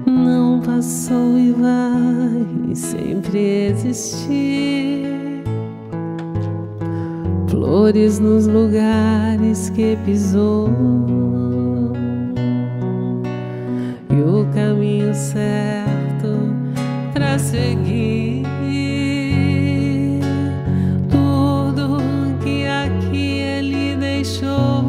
não passou e vai sempre existir. Flores nos lugares que pisou e o caminho certo pra seguir. Tudo que aqui ele deixou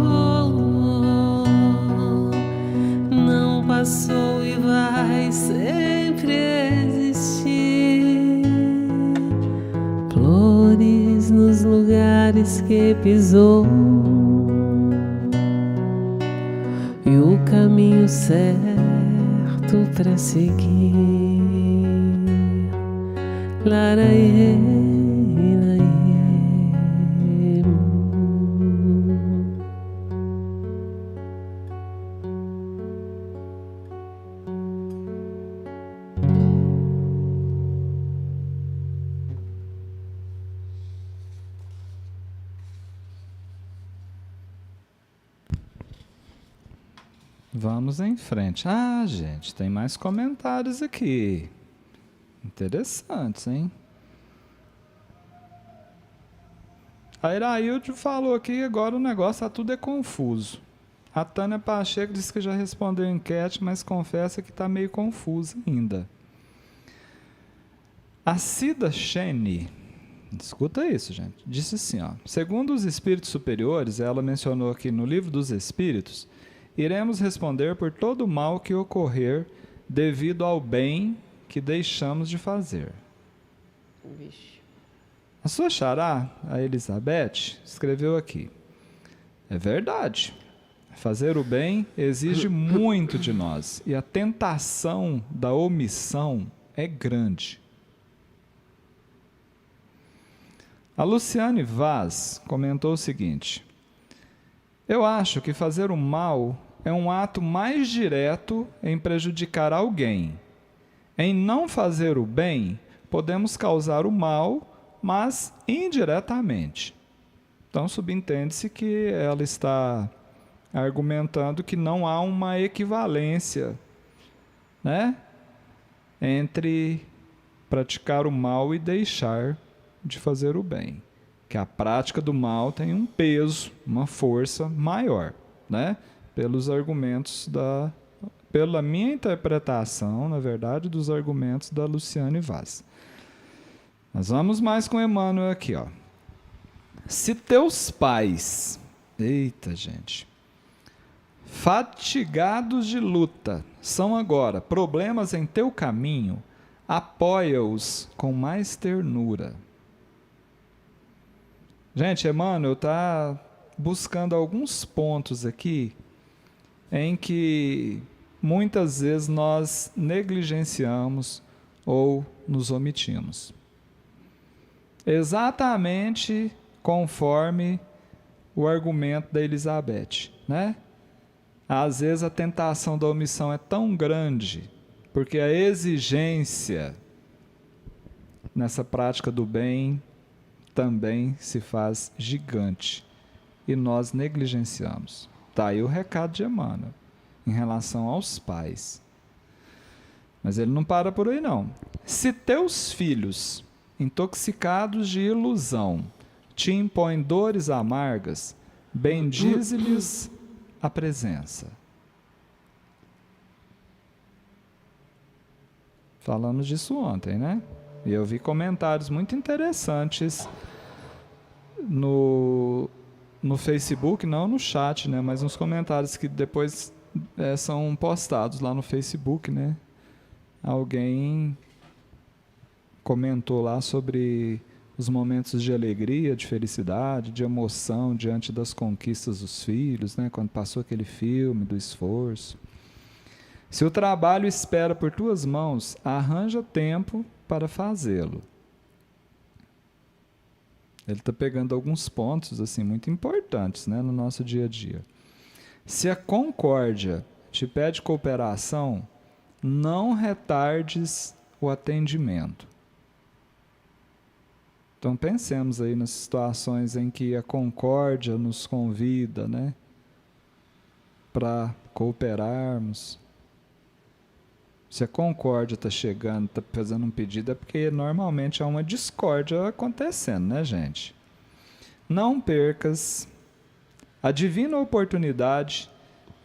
não passou e vai sempre existir. Flores nos lugares que pisou e o caminho certo pra seguir. Laraie, laraie. Vamos em frente. Ah, gente, tem mais comentários aqui. Interessantes, hein? A Irailde falou aqui, agora o negócio tudo é confuso. A Tânia Pacheco disse que já respondeu a enquete, mas confessa que está meio confusa ainda. A Cida Shene, escuta isso, gente, disse assim, ó, segundo os espíritos superiores, ela mencionou aqui no Livro dos Espíritos, iremos responder por todo o mal que ocorrer devido ao bem que deixamos de fazer. Vixe. A sua xará, a Elizabeth, escreveu aqui. É verdade. Fazer o bem exige muito de nós e a tentação da omissão é grande. A Luciane Vaz comentou o seguinte: eu acho que fazer o mal é um ato mais direto em prejudicar alguém. Em não fazer o bem, podemos causar o mal, mas indiretamente. Então, subentende-se que ela está argumentando que não há uma equivalência, né, entre praticar o mal e deixar de fazer o bem. Que a prática do mal tem um peso, uma força maior, né? Pelos argumentos pela minha interpretação, na verdade, dos argumentos da Luciane Vaz. Nós vamos mais com Emmanuel aqui, ó. Se teus pais, eita gente, fatigados de luta, são agora problemas em teu caminho, apoia-os com mais ternura. Gente, Emmanuel está buscando alguns pontos aqui em que muitas vezes nós negligenciamos ou nos omitimos. Exatamente conforme o argumento da Elizabeth, né? Às vezes a tentação da omissão é tão grande, porque a exigência nessa prática do bem também se faz gigante e nós negligenciamos. Tá aí o recado de Emmanuel em relação aos pais. Mas ele não para por aí não. Se teus filhos, intoxicados de ilusão, te impõem dores amargas, bendize-lhes a presença. Falamos disso ontem, né? E eu vi comentários muito interessantes no Facebook, não no chat, né? Mas uns comentários que depois são postados lá no Facebook, né? Alguém comentou lá sobre os momentos de alegria, de felicidade, de emoção diante das conquistas dos filhos, né? Quando passou aquele filme do esforço. Se o trabalho espera por tuas mãos, arranja tempo para fazê-lo. Ele está pegando alguns pontos assim muito importantes, né, no nosso dia a dia. Se a concórdia te pede cooperação, não retardes o atendimento. Então pensemos aí nas situações em que a concórdia nos convida, né, para cooperarmos. Se a concórdia está chegando, está fazendo um pedido, é porque normalmente há uma discórdia acontecendo, né, gente? Não percas a divina oportunidade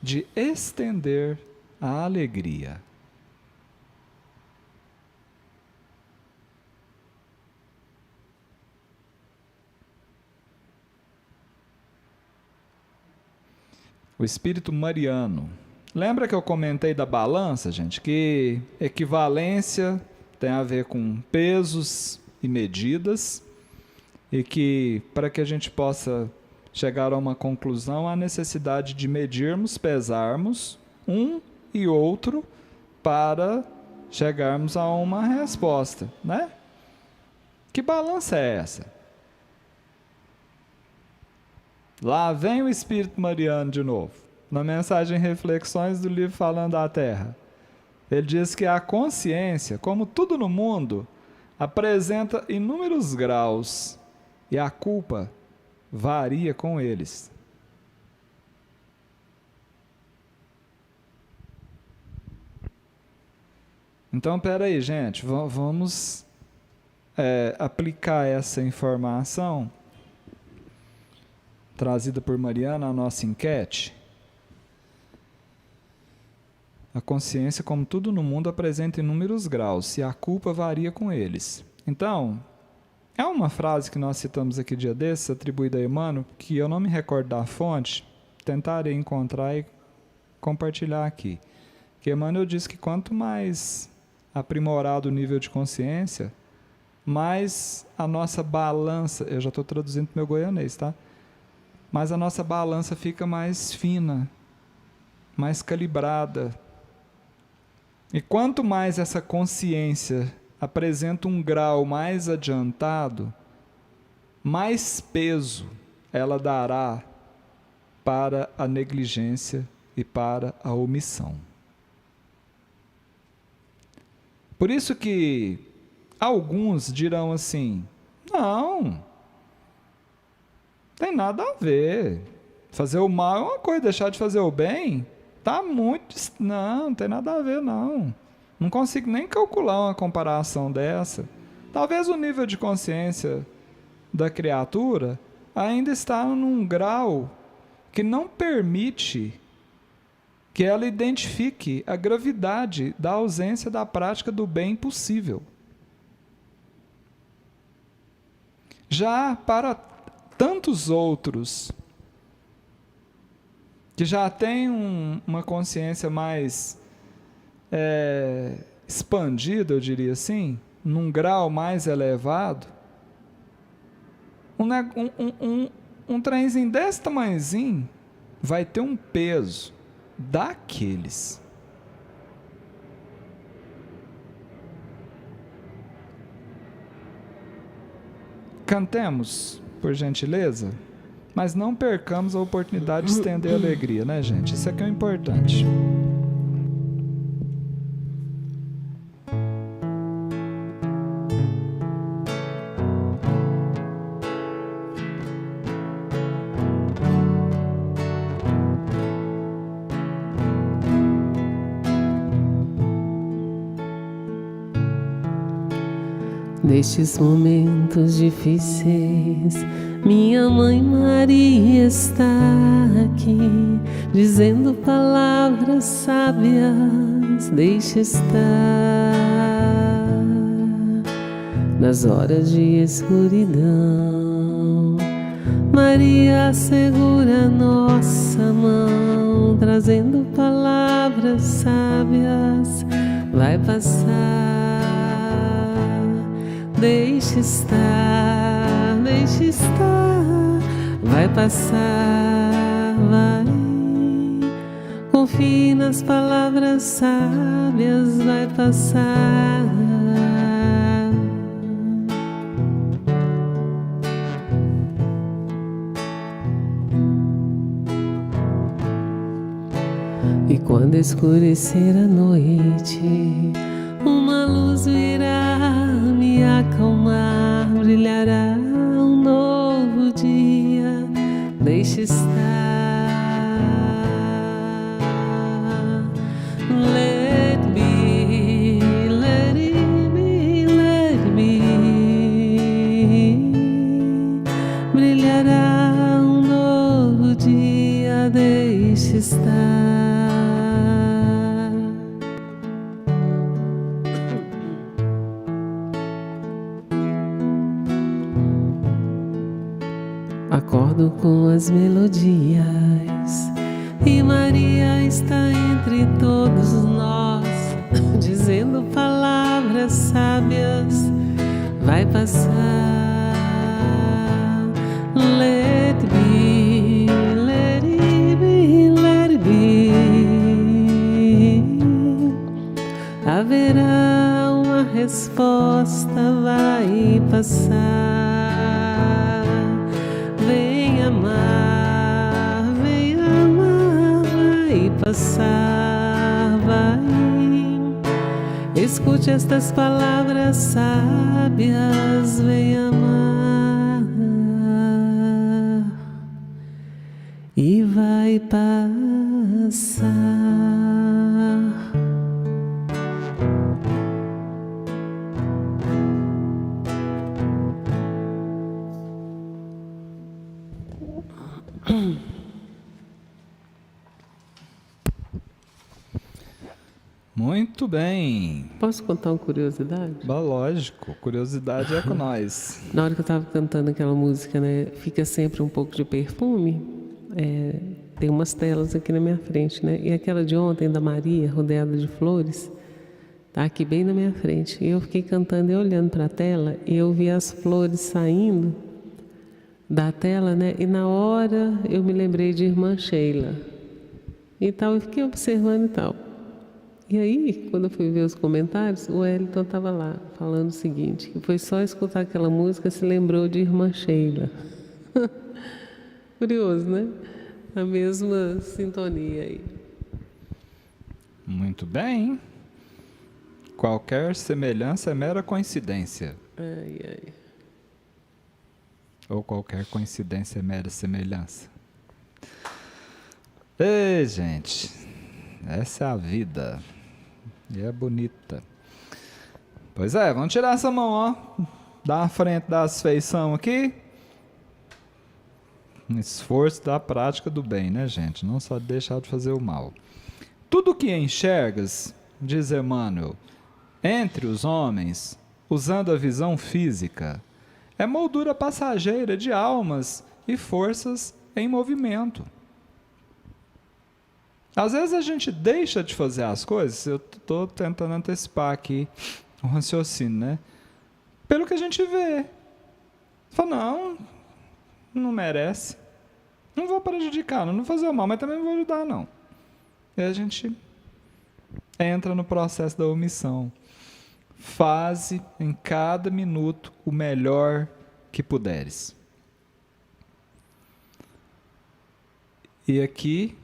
de estender a alegria. O espírito mariano. Lembra que eu comentei da balança, gente? Que equivalência tem a ver com pesos e medidas e que para que a gente possa chegar a uma conclusão, há necessidade de medirmos, pesarmos um e outro para chegarmos a uma resposta, né? Que balança é essa? Lá vem o espírito mariano de novo. Na mensagem Reflexões do livro Falando da Terra, ele diz que a consciência, como tudo no mundo, apresenta inúmeros graus e a culpa varia com eles. Então, espera aí, gente, vamos aplicar essa informação trazida por Mariana à nossa enquete. A consciência, como tudo no mundo, apresenta inúmeros graus, e a culpa varia com eles. Então, é uma frase que nós citamos aqui dia desses, atribuída a Emmanuel, que eu não me recordo da fonte, tentarei encontrar e compartilhar aqui. Que Emmanuel diz que quanto mais aprimorado o nível de consciência, mais a nossa balança, eu já estou traduzindo para o meu goianês, tá? Mas a nossa balança fica mais fina, mais calibrada. E quanto mais essa consciência apresenta um grau mais adiantado, mais peso ela dará para a negligência e para a omissão. Por isso que alguns dirão assim: Não. Tem nada a ver. Fazer o mal é uma coisa, deixar de fazer o bem tá muito... Não tem nada a ver, não. Não consigo nem calcular uma comparação dessa. Talvez o nível de consciência da criatura ainda está num grau que não permite que ela identifique a gravidade da ausência da prática do bem possível. Já para tantos outros que já têm uma consciência mais expandida, eu diria assim, num grau mais elevado, um trenzinho desse tamanhozinho vai ter um peso daqueles. Cantemos, por gentileza, mas não percamos a oportunidade de estender a alegria, né, gente? Isso aqui é o importante. Nestes momentos difíceis, minha mãe Maria está aqui, dizendo palavras sábias, deixe estar. Nas horas de escuridão, Maria segura nossa mão, trazendo palavras sábias, vai passar. Deixe estar, vai passar, vai. Confie nas palavras sábias, vai passar. E quando escurecer a noite, uma luz virá me acalmar, brilhará um novo dia, deixe estar. Let me, let it be, let me. Brilhará um novo dia, deixe estar. Acordo com as melodias e Maria está entre todos nós, dizendo palavras sábias, vai passar. Let it be, let it be, let it be. Haverá uma resposta, vai passar. Vem amar, vai passar, vai. Escute estas palavras sábias, vem amar e vai passar. Muito bem. Posso contar uma curiosidade? Lógico, curiosidade é com nós. Na hora que eu estava cantando aquela música, né, fica sempre um pouco de perfume. Tem umas telas aqui na minha frente, né? E aquela de ontem, da Maria, rodeada de flores, tá aqui bem na minha frente. E eu fiquei cantando e olhando para a tela, e eu vi as flores saindo da tela, né? E na hora eu me lembrei de Irmã Sheila. E tal, eu fiquei observando e tal. E aí, quando eu fui ver os comentários, o Wellington estava lá, falando o seguinte, que foi só escutar aquela música, se lembrou de Irmã Sheila. Curioso, né? A mesma sintonia aí. Muito bem. Qualquer semelhança é mera coincidência. Ai, ai. Ou qualquer coincidência é mera semelhança. Ei, gente, essa é a vida. E é bonita. Pois é, vamos tirar essa mão, ó. Dá a frente das feição aqui. Um esforço da prática do bem, né, gente? Não só deixar de fazer o mal. Tudo que enxergas, diz Emmanuel, entre os homens, usando a visão física, é moldura passageira de almas e forças em movimento. Às vezes a gente deixa de fazer as coisas, eu estou tentando antecipar aqui o raciocínio, né? Pelo que a gente vê. Fala, não merece. Não vou prejudicar, não vou fazer o mal, mas também não vou ajudar, não. E a gente entra no processo da omissão. Faze em cada minuto o melhor que puderes. E aqui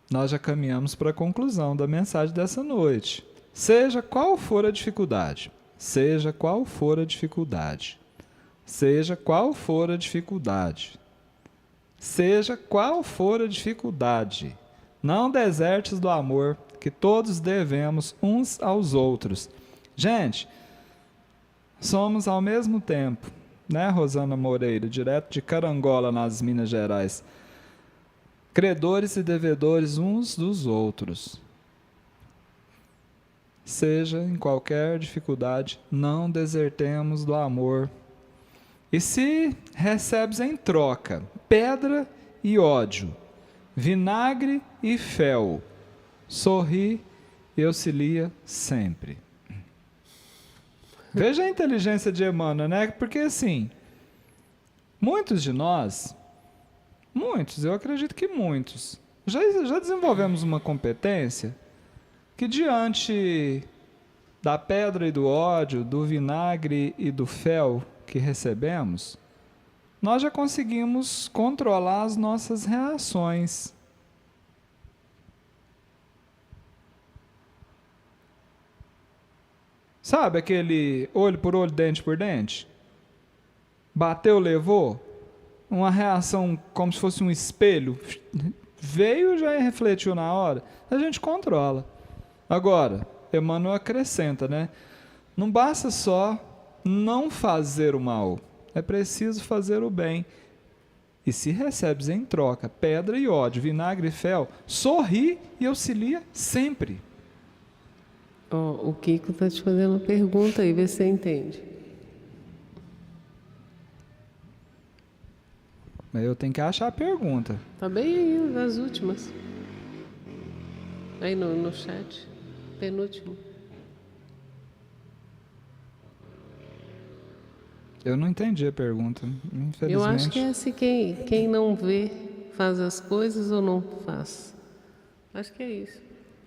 nós já caminhamos para a conclusão da mensagem dessa noite. Seja qual for a dificuldade, seja qual for a dificuldade, seja qual for a dificuldade, seja qual for a dificuldade, não desertes do amor que todos devemos uns aos outros. Gente, somos ao mesmo tempo, né, Rosana Moreira, direto de Carangola, nas Minas Gerais, credores e devedores uns dos outros. Seja em qualquer dificuldade, não desertemos do amor. E se recebes em troca pedra e ódio, vinagre e fel, sorri e auxilia sempre. Veja a inteligência de Emmanuel, né? Porque assim, muitos de nós, eu acredito que muitos, já desenvolvemos uma competência que diante da pedra e do ódio, do vinagre e do fel que recebemos, nós já conseguimos controlar as nossas reações. Sabe aquele olho por olho, dente por dente? Bateu, levou? Uma reação como se fosse um espelho. Veio e já refletiu na hora. A gente controla. Agora, Emmanuel acrescenta, né? Não basta só não fazer o mal. É preciso fazer o bem. E se recebes em troca pedra e ódio, vinagre e fel, sorri e auxilia sempre. O Kiko está te fazendo uma pergunta aí, vê se você entende. Mas eu tenho que achar a pergunta. Tá bem aí, das últimas. Aí no chat. Penúltimo. Eu não entendi a pergunta, infelizmente. Eu acho que é assim, quem não vê faz as coisas ou não faz. Acho que é isso.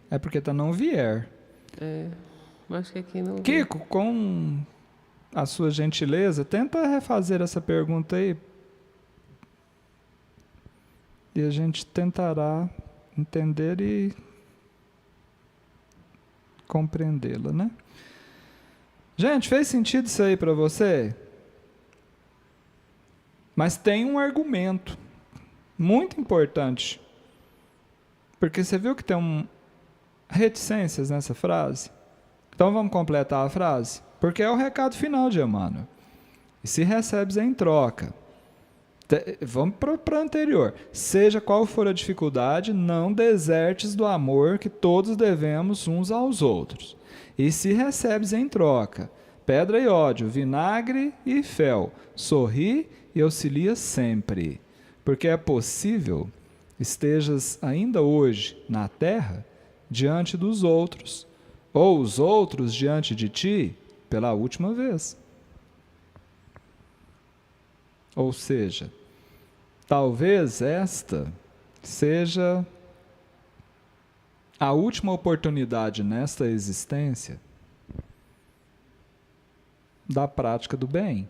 É porque tá não vier. Acho que é quem não vê. Kiko, com a sua gentileza, tenta refazer essa pergunta aí. E a gente tentará entender e compreendê-la, né? Gente, fez sentido isso aí para você? Mas tem um argumento muito importante. Porque você viu que tem reticências nessa frase? Então vamos completar a frase? Porque é o recado final de Emmanuel. E se recebes em troca. Vamos para o anterior. Seja qual for a dificuldade, não desertes do amor que todos devemos uns aos outros. E se recebes em troca pedra e ódio, vinagre e fel, sorri e auxilia sempre. Porque é possível estejas ainda hoje na terra diante dos outros, ou os outros diante de ti pela última vez. Ou seja, talvez esta seja a última oportunidade nesta existência da prática do bem.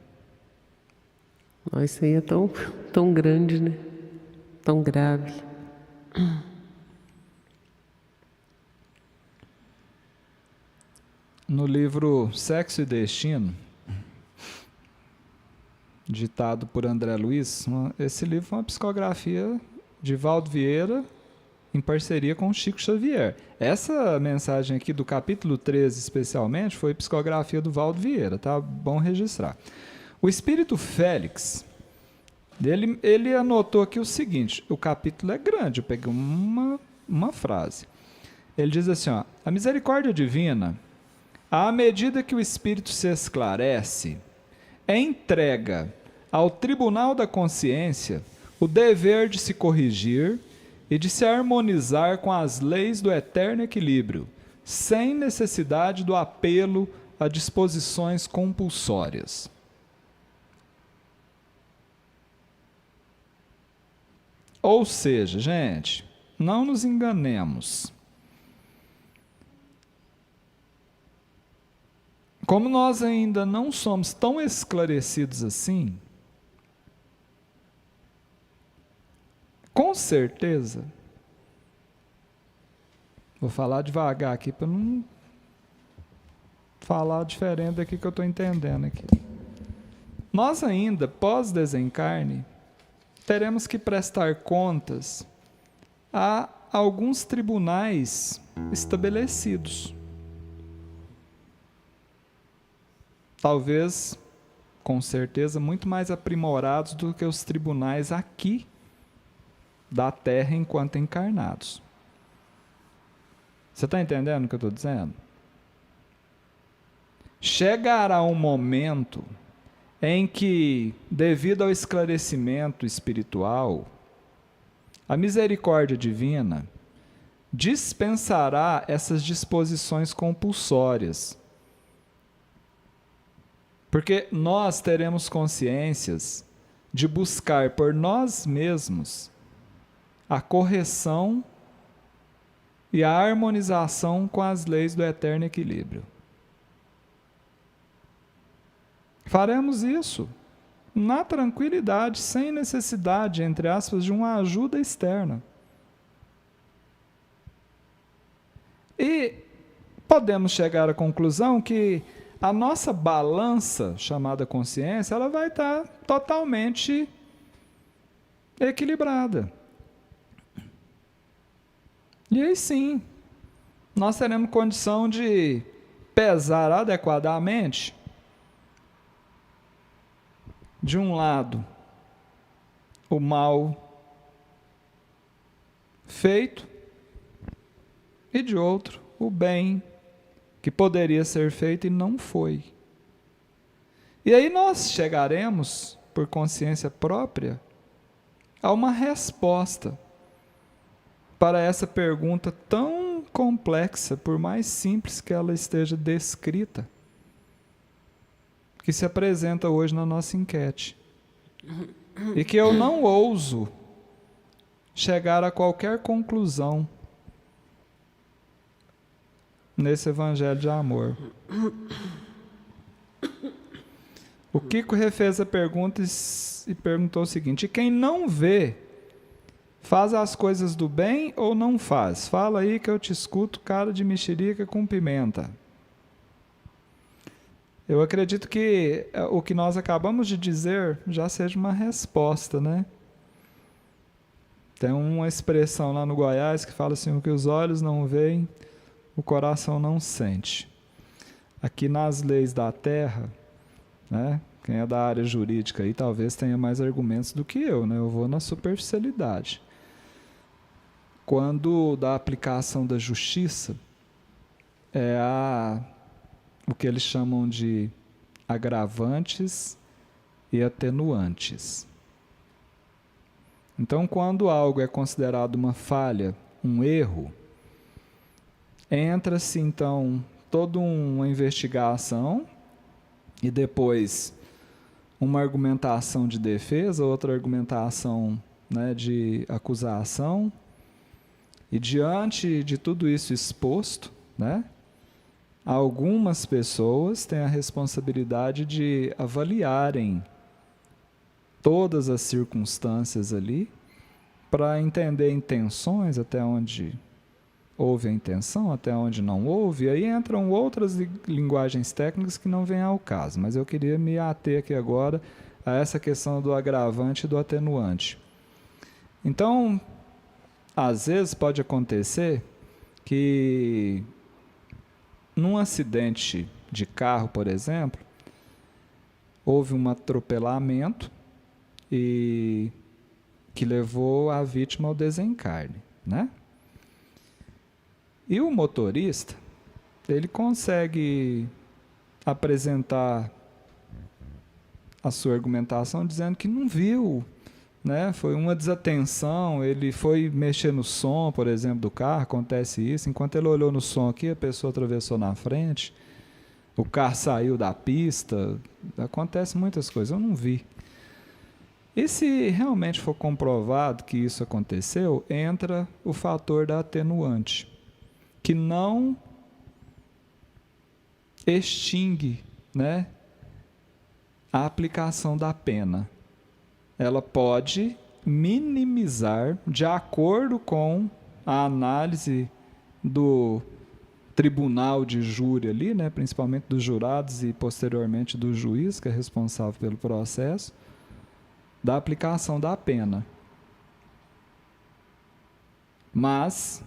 Isso aí é tão grande, né? Tão grave. No livro Sexo e Destino, ditado por André Luiz. Esse livro foi uma psicografia de Valdo Vieira em parceria com Chico Xavier. Essa mensagem aqui do capítulo 13, especialmente, foi psicografia do Valdo Vieira, tá bom registrar. O Espírito Félix, ele anotou aqui o seguinte, o capítulo é grande, eu peguei uma frase. Ele diz assim, ó, a misericórdia divina, à medida que o Espírito se esclarece, entrega ao tribunal da consciência o dever de se corrigir e de se harmonizar com as leis do eterno equilíbrio, sem necessidade do apelo a disposições compulsórias. Ou seja, gente, não nos enganemos. Como nós ainda não somos tão esclarecidos assim, com certeza, vou falar devagar aqui para não falar diferente daqui que eu estou entendendo aqui. Nós ainda, pós-desencarne, teremos que prestar contas a alguns tribunais estabelecidos. Talvez, com certeza, muito mais aprimorados do que os tribunais aqui da Terra enquanto encarnados. Você está entendendo o que eu estou dizendo? Chegará um momento em que, devido ao esclarecimento espiritual, a misericórdia divina dispensará essas disposições compulsórias. Porque nós teremos consciências de buscar por nós mesmos a correção e a harmonização com as leis do eterno equilíbrio. Faremos isso na tranquilidade, sem necessidade, entre aspas, de uma ajuda externa. E podemos chegar à conclusão que a nossa balança, chamada consciência, ela vai estar totalmente equilibrada. E aí sim, nós teremos condição de pesar adequadamente, de um lado, o mal feito, e de outro, o bem que poderia ser feito e não foi. E aí nós chegaremos, por consciência própria, a uma resposta para essa pergunta tão complexa, por mais simples que ela esteja descrita, que se apresenta hoje na nossa enquete. E que eu não ouso chegar a qualquer conclusão nesse evangelho de amor. O Kiko refez a pergunta e perguntou o seguinte: e quem não vê, faz as coisas do bem ou não faz? Fala aí que eu te escuto, cara de mexerica com pimenta. Eu acredito que o que nós acabamos de dizer já seja uma resposta, né? Tem uma expressão lá no Goiás que fala assim: o que os olhos não veem, o coração não sente. Aqui nas leis da terra, né? Quem é da área jurídica aí talvez tenha mais argumentos do que eu, né? Eu vou na superficialidade. Quando da aplicação da justiça, o que eles chamam de agravantes e atenuantes. Então, quando algo é considerado uma falha, um erro, entra-se, então, toda uma investigação e depois uma argumentação de defesa, outra argumentação, né, de acusação. E diante de tudo isso exposto, né, algumas pessoas têm a responsabilidade de avaliarem todas as circunstâncias ali para entender intenções, até onde houve a intenção, até onde não houve, e aí entram outras linguagens técnicas que não vêm ao caso, mas eu queria me ater aqui agora a essa questão do agravante e do atenuante. Então, às vezes pode acontecer que num acidente de carro, por exemplo, houve um atropelamento e que levou a vítima ao desencarne, né? E o motorista, ele consegue apresentar a sua argumentação dizendo que não viu, né? Foi uma desatenção, ele foi mexer no som, por exemplo, do carro, acontece isso, enquanto ele olhou no som aqui, a pessoa atravessou na frente, o carro saiu da pista, acontece muitas coisas, eu não vi. E se realmente for comprovado que isso aconteceu, entra o fator da atenuante, que não extingue, né, a aplicação da pena. Ela pode minimizar, de acordo com a análise do tribunal de júri ali, né, principalmente dos jurados e posteriormente do juiz, que é responsável pelo processo, da aplicação da pena. Mas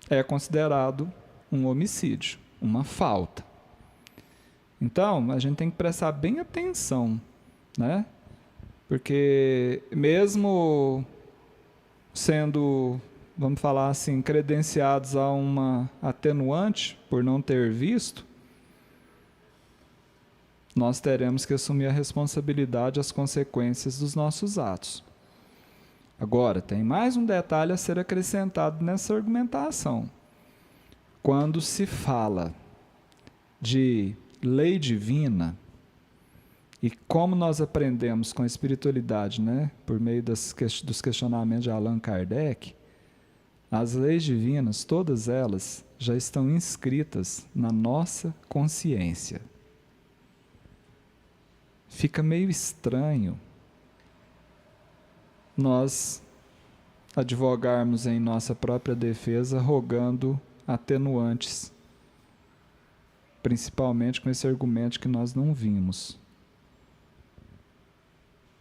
é considerado um homicídio, uma falta. Então, a gente tem que prestar bem atenção, né? Porque mesmo sendo, vamos falar assim, credenciados a uma atenuante por não ter visto, nós teremos que assumir a responsabilidade e as consequências dos nossos atos. Agora, tem mais um detalhe a ser acrescentado nessa argumentação. Quando se fala de lei divina, e como nós aprendemos com a espiritualidade, né, por meio dos questionamentos de Allan Kardec, as leis divinas, todas elas, já estão inscritas na nossa consciência. Fica meio estranho nós advogarmos em nossa própria defesa rogando atenuantes, principalmente com esse argumento que nós não vimos.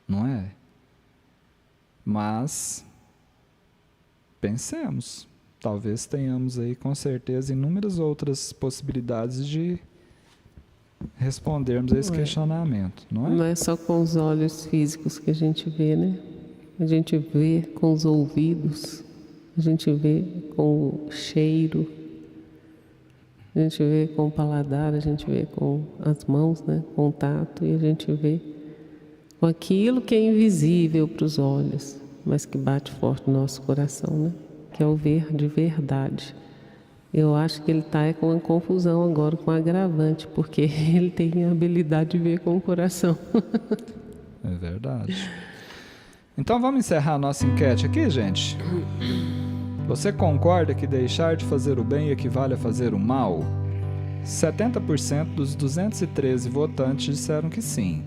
Não é? Mas pensemos, talvez tenhamos aí com certeza inúmeras outras possibilidades de respondermos a esse questionamento, não é? Não é só com os olhos físicos que a gente vê, né? A gente vê com os ouvidos, a gente vê com o cheiro, a gente vê com o paladar, a gente vê com as mãos, né? Com o tato, e a gente vê com aquilo que é invisível para os olhos, mas que bate forte no nosso coração, né? Que é o ver de verdade. Eu acho que ele está com uma confusão agora com o agravante, porque ele tem a habilidade de ver com o coração. É verdade. Então vamos encerrar a nossa enquete aqui, gente? Você concorda que deixar de fazer o bem equivale a fazer o mal? 70% dos 213 votantes disseram que sim.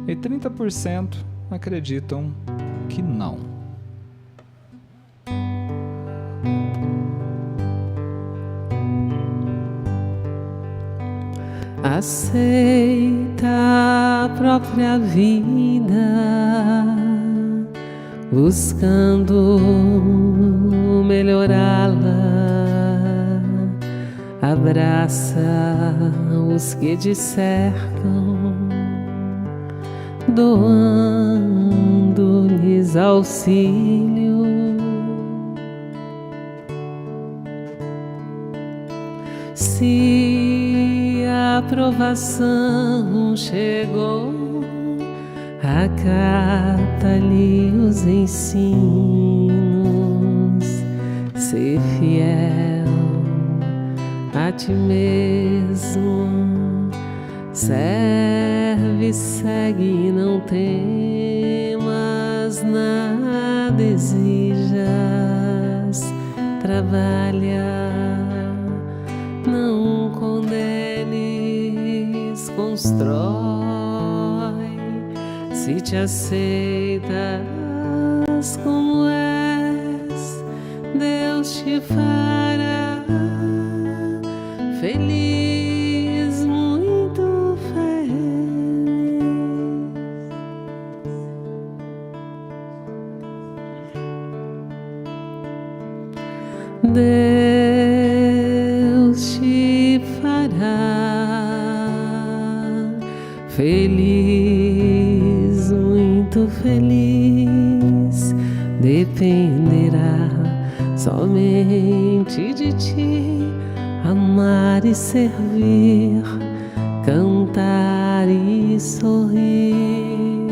E 30% acreditam que não. Aceita a própria vida, buscando melhorá-la. Abraça os que te cercam, doando-lhes auxílio. Se a aprovação chegou, acata-lhe os ensinos, ser fiel a ti mesmo, serve, segue e não temas, nada exijas, trabalha, não condenes, constrói. Se te aceitas como és, Deus te fará feliz, muito feliz. muito feliz, dependerá somente de ti. Amar e servir, cantar e sorrir.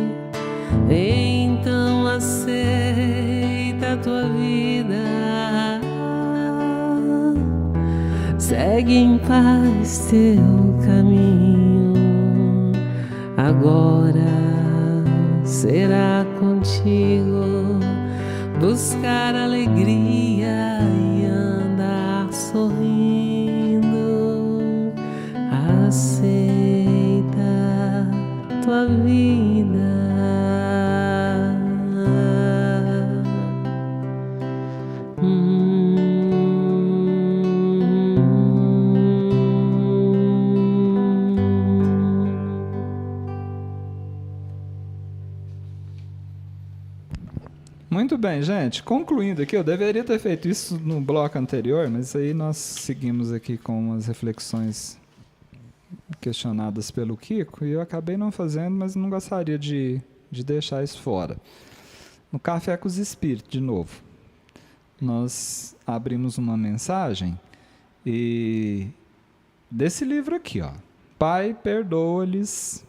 Então aceita a tua vida, segue em paz teu caminho. Agora será contigo buscar alegria e andar sorrindo. Aceita tua vida. Muito bem, gente. Concluindo aqui, eu deveria ter feito isso no bloco anterior, mas aí nós seguimos aqui com umas reflexões questionadas pelo Kiko, e eu acabei não fazendo, mas não gostaria de deixar isso fora. No Café com os Espíritos, de novo, nós abrimos uma mensagem e desse livro aqui, ó, Pai, Perdoa-lhes,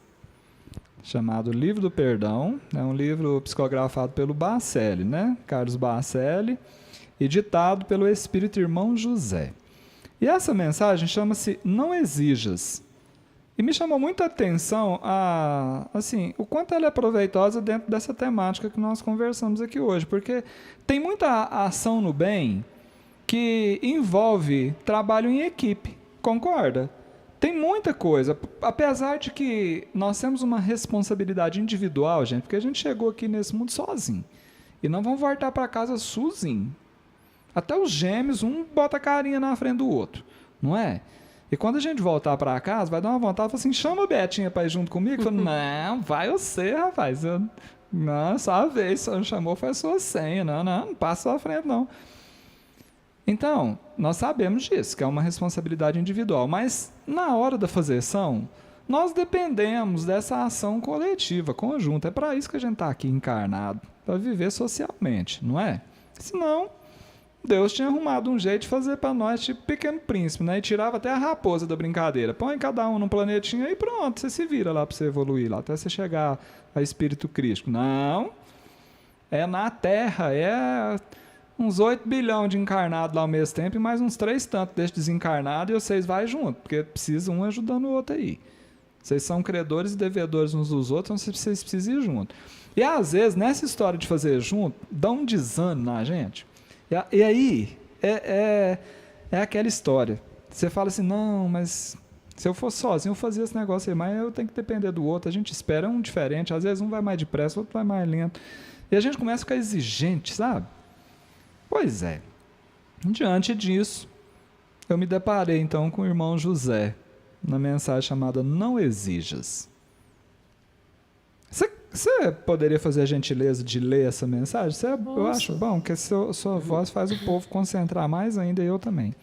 chamado Livro do Perdão. É um livro psicografado pelo Bacelli, né? Carlos Bacelli, editado pelo Espírito Irmão José. E essa mensagem chama-se Não Exijas. E me chamou muita atenção assim, o quanto ela é proveitosa dentro dessa temática que nós conversamos aqui hoje, porque tem muita ação no bem que envolve trabalho em equipe, concorda? Tem muita coisa, apesar de que nós temos uma responsabilidade individual, gente, porque a gente chegou aqui nesse mundo sozinho, e não vamos voltar para casa sozinho. Até os gêmeos, um bota a carinha na frente do outro, não é? E quando a gente voltar para casa, vai dar uma vontade, fala assim, chama a Betinha para ir junto comigo. Fala, não, vai você, rapaz. Não, só a vez, só chamou, foi a sua senha. Não passa à frente, não. Então, nós sabemos disso, que é uma responsabilidade individual. Mas, na hora da fazeção, nós dependemos dessa ação coletiva, conjunta. É para isso que a gente está aqui encarnado, para viver socialmente, não é? Senão, Deus tinha arrumado um jeito de fazer para nós, tipo Pequeno Príncipe, né? E tirava até a raposa da brincadeira. Põe cada um num planetinha e pronto, você se vira lá para você evoluir, lá até você chegar a espírito crístico. Não, é na Terra, é uns 8 bilhões de encarnados lá ao mesmo tempo e mais uns 3 tantos desse desencarnado, e vocês vão junto, porque precisa um ajudando o outro aí. Vocês são credores e devedores uns dos outros, então vocês precisam ir junto. E às vezes, nessa história de fazer junto, dá um desânimo na gente. E aí, é aquela história. Você fala assim, não, mas se eu fosse sozinho, eu fazia esse negócio aí, mas eu tenho que depender do outro. A gente espera um diferente, às vezes um vai mais depressa, o outro vai mais lento. E a gente começa a ficar exigente, sabe? Pois é. Diante disso, eu me deparei então com o irmão José, na mensagem chamada Não Exijas. Você poderia fazer a gentileza de ler essa mensagem? Eu acho bom, que a sua voz faz o povo concentrar mais ainda, e eu também.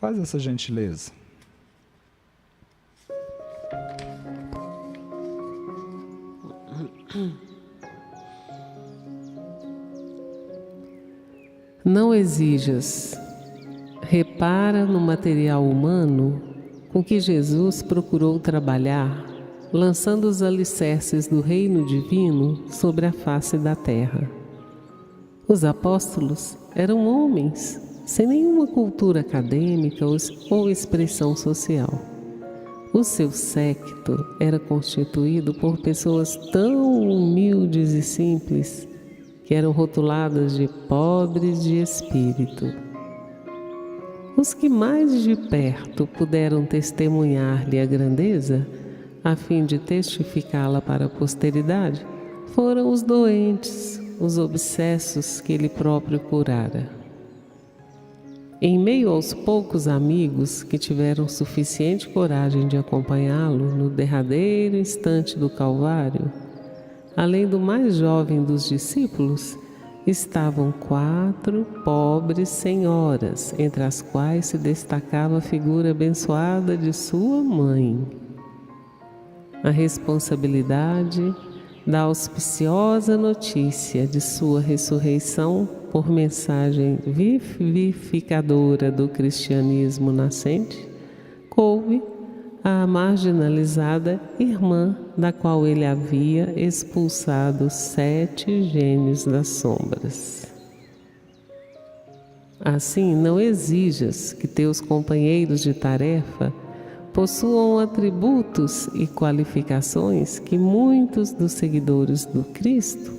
Faz essa gentileza. Não exijas. Repara no material humano com que Jesus procurou trabalhar, lançando os alicerces do reino divino sobre a face da terra. Os apóstolos eram homens, sem nenhuma cultura acadêmica ou expressão social. O seu séquito era constituído por pessoas tão humildes e simples que eram rotuladas de pobres de espírito. Os que mais de perto puderam testemunhar-lhe a grandeza, a fim de testificá-la para a posteridade, foram os doentes, os obsessos que ele próprio curara. Em meio aos poucos amigos que tiveram suficiente coragem de acompanhá-lo no derradeiro instante do Calvário, além do mais jovem dos discípulos, estavam 4 pobres senhoras, entre as quais se destacava a figura abençoada de sua mãe. a responsabilidade da auspiciosa notícia de sua ressurreição por mensagem vivificadora do cristianismo nascente, coube à marginalizada irmã da qual ele havia expulsado 7 gênios das sombras. Assim, não exijas que teus companheiros de tarefa possuam atributos e qualificações que muitos dos seguidores do Cristo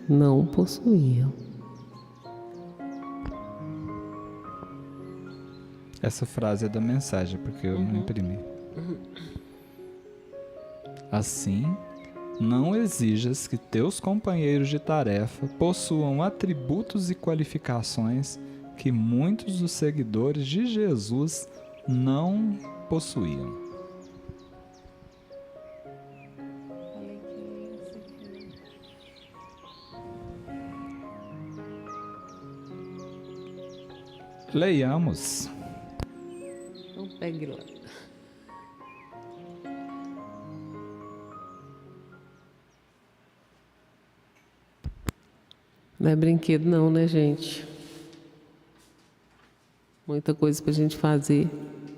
não possuíam. Essa frase é da mensagem, porque eu não imprimi. Assim, não exijas que teus companheiros de tarefa possuam atributos e qualificações que muitos dos seguidores de Jesus não possuíam. Leiamos. Então pegue lá. Não é brinquedo não, né, gente? Muita coisa pra gente fazer.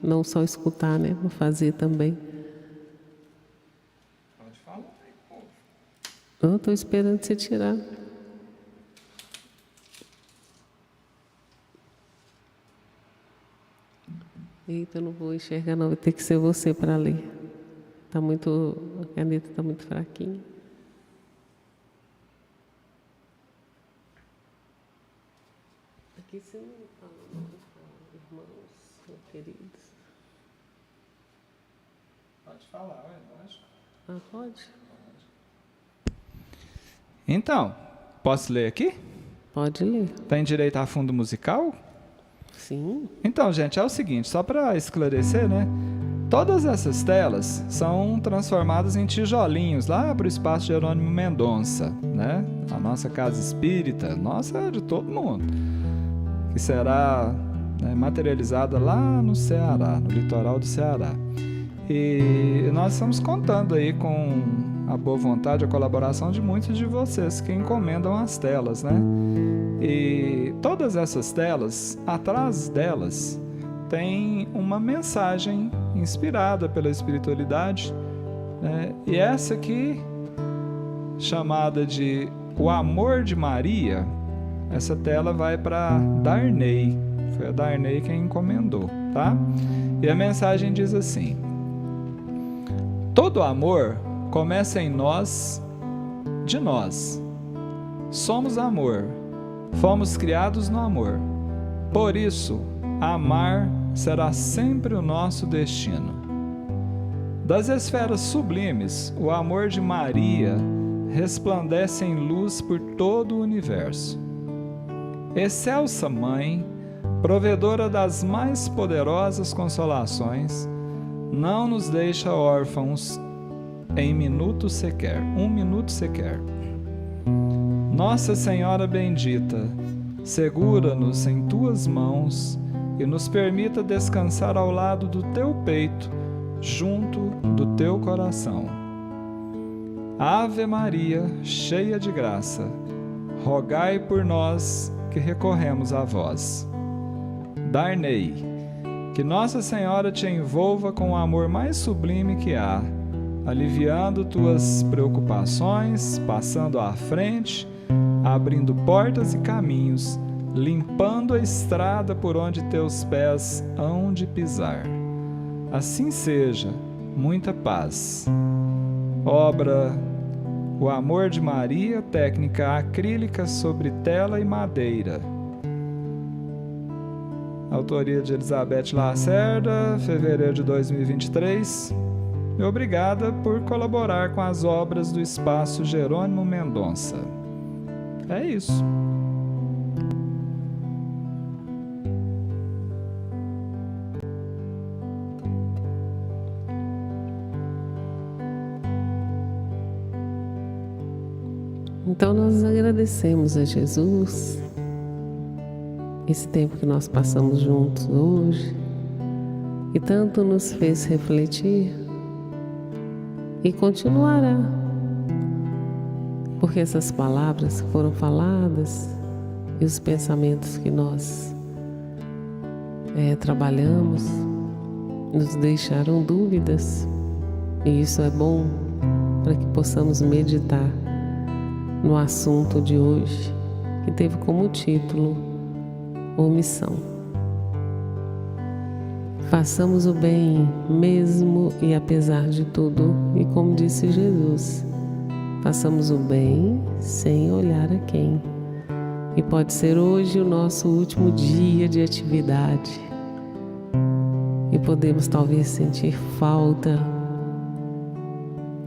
Não só escutar, né? Mas fazer também. Pode falar. Eu tô esperando você tirar. Eita, eu não vou enxergar não, vai ter que ser você para ler. A caneta está muito fraquinha. Aqui você não fala, irmãos, queridos. Pode falar, lógico. Ah, pode? Então, posso ler aqui? Pode ler. Tem direito a fundo musical? Sim. Então, gente, é o seguinte, só para esclarecer, né? Todas essas telas são transformadas em tijolinhos lá para o Espaço Jerônimo Mendonça, né? A nossa casa espírita, nossa é de todo mundo, que será, né, materializada lá no Ceará, no litoral do Ceará. E nós estamos contando aí com a boa vontade, a colaboração de muitos de vocês que encomendam as telas, né? E todas essas telas, atrás delas, tem uma mensagem inspirada pela espiritualidade, né? E essa aqui, chamada de O Amor de Maria, essa tela vai para Darney. Foi a Darney quem encomendou, tá? E a mensagem diz assim: todo amor começa em nós, de nós. Somos amor. Fomos criados no amor. Por isso, amar será sempre o nosso destino. Das esferas sublimes, o amor de Maria resplandece em luz por todo o universo. Excelsa Mãe, provedora das mais poderosas consolações, não nos deixa órfãos em minuto sequer, um minuto sequer. Nossa Senhora bendita, segura-nos em tuas mãos e nos permita descansar ao lado do teu peito, junto do teu coração. Ave Maria, cheia de graça, rogai por nós que recorremos a vós. Darnei, que Nossa Senhora te envolva com o amor mais sublime que há, aliviando tuas preocupações, passando à frente, abrindo portas e caminhos, limpando a estrada por onde teus pés hão de pisar. Assim seja, muita paz. Obra O Amor de Maria, técnica acrílica sobre tela e madeira. Autoria de Elizabeth Lacerda, fevereiro de 2023. E obrigada por colaborar com as obras do Espaço Jerônimo Mendonça. É isso. Então nós agradecemos a Jesus esse tempo que nós passamos juntos hoje, que tanto nos fez refletir e continuará. Porque essas palavras que foram faladas e os pensamentos que nós trabalhamos nos deixaram dúvidas, e isso é bom para que possamos meditar no assunto de hoje, que teve como título omissão. Façamos o bem mesmo e apesar de tudo, e como disse Jesus, façamos o bem sem olhar a quem. E pode ser hoje o nosso último dia de atividade, e podemos talvez sentir falta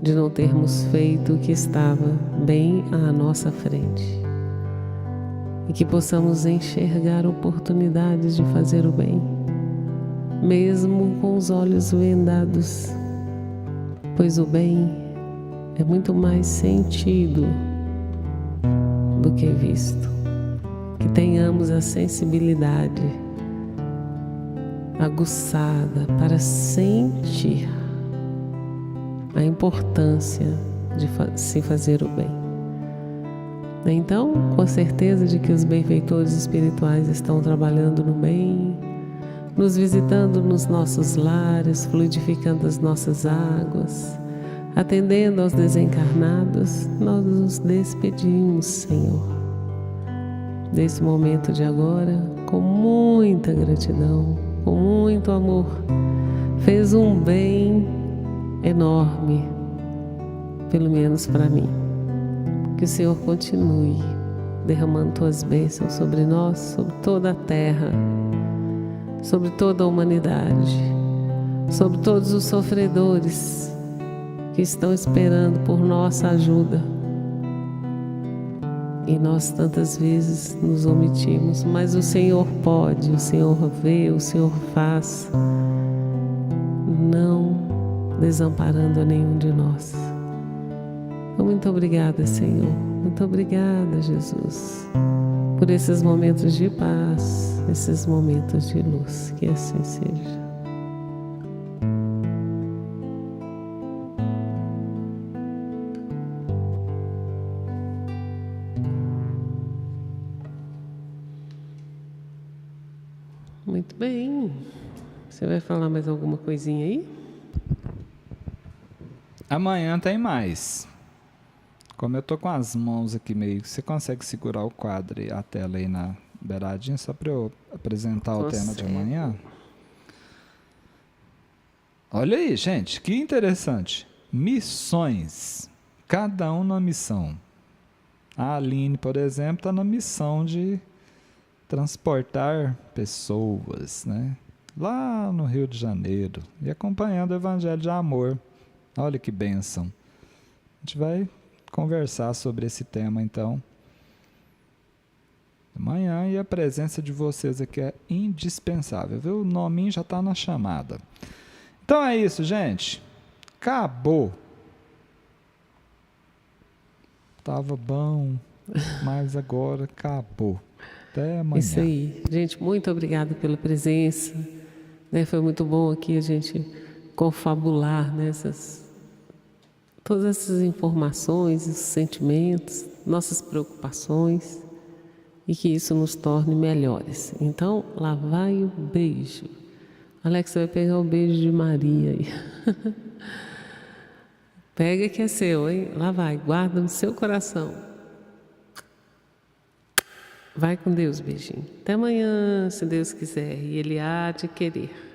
de não termos feito o que estava bem à nossa frente, e que possamos enxergar oportunidades de fazer o bem, mesmo com os olhos vendados, pois o bem é muito mais sentido do que visto. Que tenhamos a sensibilidade aguçada para sentir a importância de se fazer o bem. Então, com a certeza de que os benfeitores espirituais estão trabalhando no bem, nos visitando nos nossos lares, fluidificando as nossas águas, atendendo aos desencarnados, nós nos despedimos, Senhor, desse momento de agora, com muita gratidão, com muito amor. Fez um bem enorme, pelo menos para mim. Que o Senhor continue derramando tuas bênçãos sobre nós, sobre toda a terra, sobre toda a humanidade, sobre todos os sofredores que estão esperando por nossa ajuda. E nós tantas vezes nos omitimos, mas o Senhor pode, o Senhor vê, o Senhor faz, não desamparando a nenhum de nós. Então, muito obrigada, Senhor, muito obrigada, Jesus, por esses momentos de paz, esses momentos de luz, que assim seja. Muito bem. Você vai falar mais alguma coisinha aí? Amanhã tem mais. Como eu tô com as mãos aqui meio, você consegue segurar o quadro e a tela aí na beiradinha só para eu apresentar o tema de amanhã? Olha aí, gente, que interessante. Missões. Cada um na missão. A Aline, por exemplo, está na missão de transportar pessoas, né? Lá no Rio de Janeiro, e acompanhando o Evangelho de Amor. Olha que bênção. A gente vai conversar sobre esse tema, então, amanhã, e a presença de vocês aqui é indispensável, viu? O nominho já está na chamada. Então é isso, gente. Acabou. Tava bom, mas agora acabou. Até amanhã. Isso aí. Gente, muito obrigada pela presença. Né? Foi muito bom aqui a gente confabular nessas todas essas informações, os sentimentos, nossas preocupações, e que isso nos torne melhores. Então, lá vai o beijo. Alex vai pegar o beijo de Maria aí. Pega que é seu, hein? Lá vai, guarda no seu coração. Vai com Deus, beijinho. Até amanhã, se Deus quiser, e Ele há de querer.